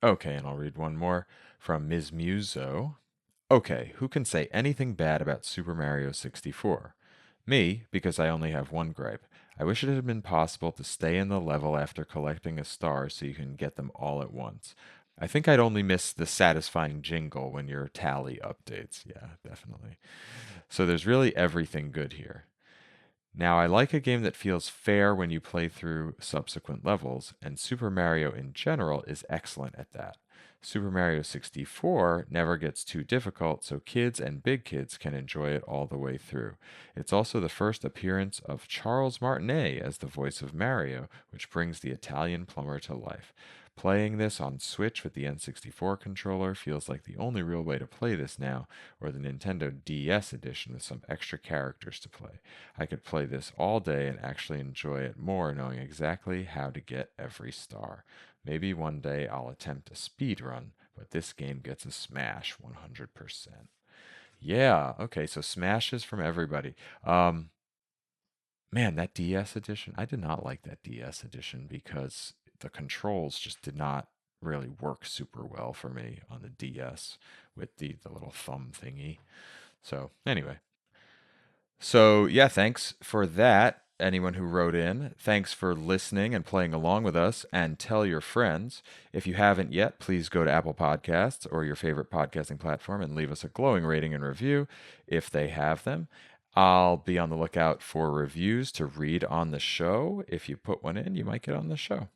S1: Okay, and I'll read one more from Ms. Muso. Okay, who can say anything bad about Super Mario 64? Me, because I only have one gripe. I wish it had been possible to stay in the level after collecting a star so you can get them all at once. I think I'd only miss the satisfying jingle when your tally updates. Yeah, definitely. So there's really everything good here. Now, I like a game that feels fair when you play through subsequent levels, and Super Mario in general is excellent at that. Super Mario 64 never gets too difficult, so kids and big kids can enjoy it all the way through. It's also the first appearance of Charles Martinet as the voice of Mario, which brings the Italian plumber to life. Playing this on Switch with the N64 controller feels like the only real way to play this now, or the Nintendo DS edition with some extra characters to play. I could play this all day and actually enjoy it more knowing exactly how to get every star. Maybe one day I'll attempt a speed run, but this game gets a smash 100%. Yeah, okay, so smashes from everybody. Man, that DS edition, I did not like that DS edition because the controls just did not really work super well for me on the DS with the little thumb thingy. So, anyway, so, yeah, thanks for that, anyone who wrote in. Thanks for listening and playing along with us, and tell your friends. If you haven't yet, please go to Apple Podcasts or your favorite podcasting platform and leave us a glowing rating and review if they have them. I'll be on the lookout for reviews to read on the show. If you put one in, you might get on the show.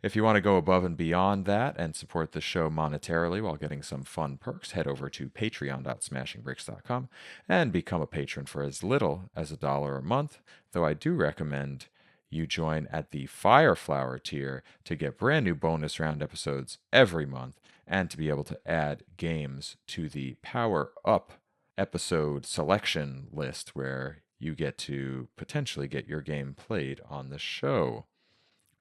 S1: If you want to go above and beyond that and support the show monetarily while getting some fun perks, head over to patreon.smashingbricks.com and become a patron for as little as $1 a month, though I do recommend you join at the Fireflower tier to get brand new bonus round episodes every month and to be able to add games to the Power Up episode selection list where you get to potentially get your game played on the show.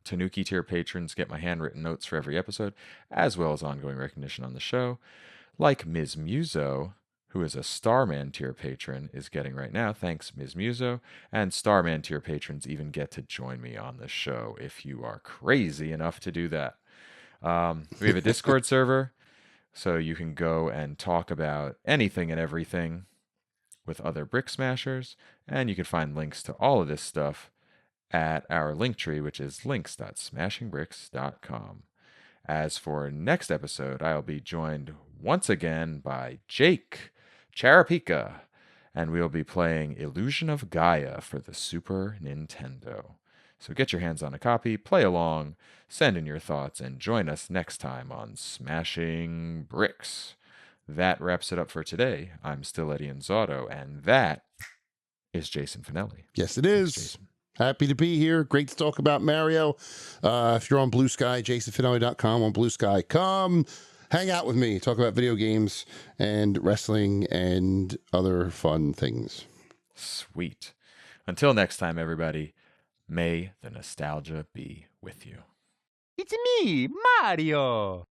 S1: Tanuki tier patrons get my handwritten notes for every episode, as well as ongoing recognition on the show, like Ms. Muso, who is a Starman tier patron, is getting right now. Thanks, Ms. Muso. And Starman tier patrons even get to join me on the show if you are crazy enough to do that. We have a Discord server, so you can go and talk about anything and everything with other Brick Smashers, and you can find links to all of this stuff at our link tree, which is links.smashingbricks.com. As for next episode, I'll be joined once again by Jake Charapika, and we'll be playing Illusion of Gaia for the Super Nintendo. So get your hands on a copy, play along, send in your thoughts, and join us next time on Smashing Bricks. That wraps it up for today. I'm still Eddie Inzauto, and that is Jason Fanelli.
S2: Yes, it
S1: Thanks,
S2: is.
S1: Jason.
S2: Happy to be here. Great to talk about Mario. If you're on Blue Sky, jasonfinelli.com on Blue Sky, come hang out with me. Talk about video games and wrestling and other fun things.
S1: Sweet. Until next time, everybody, may the nostalgia be with you.
S3: It's me, Mario!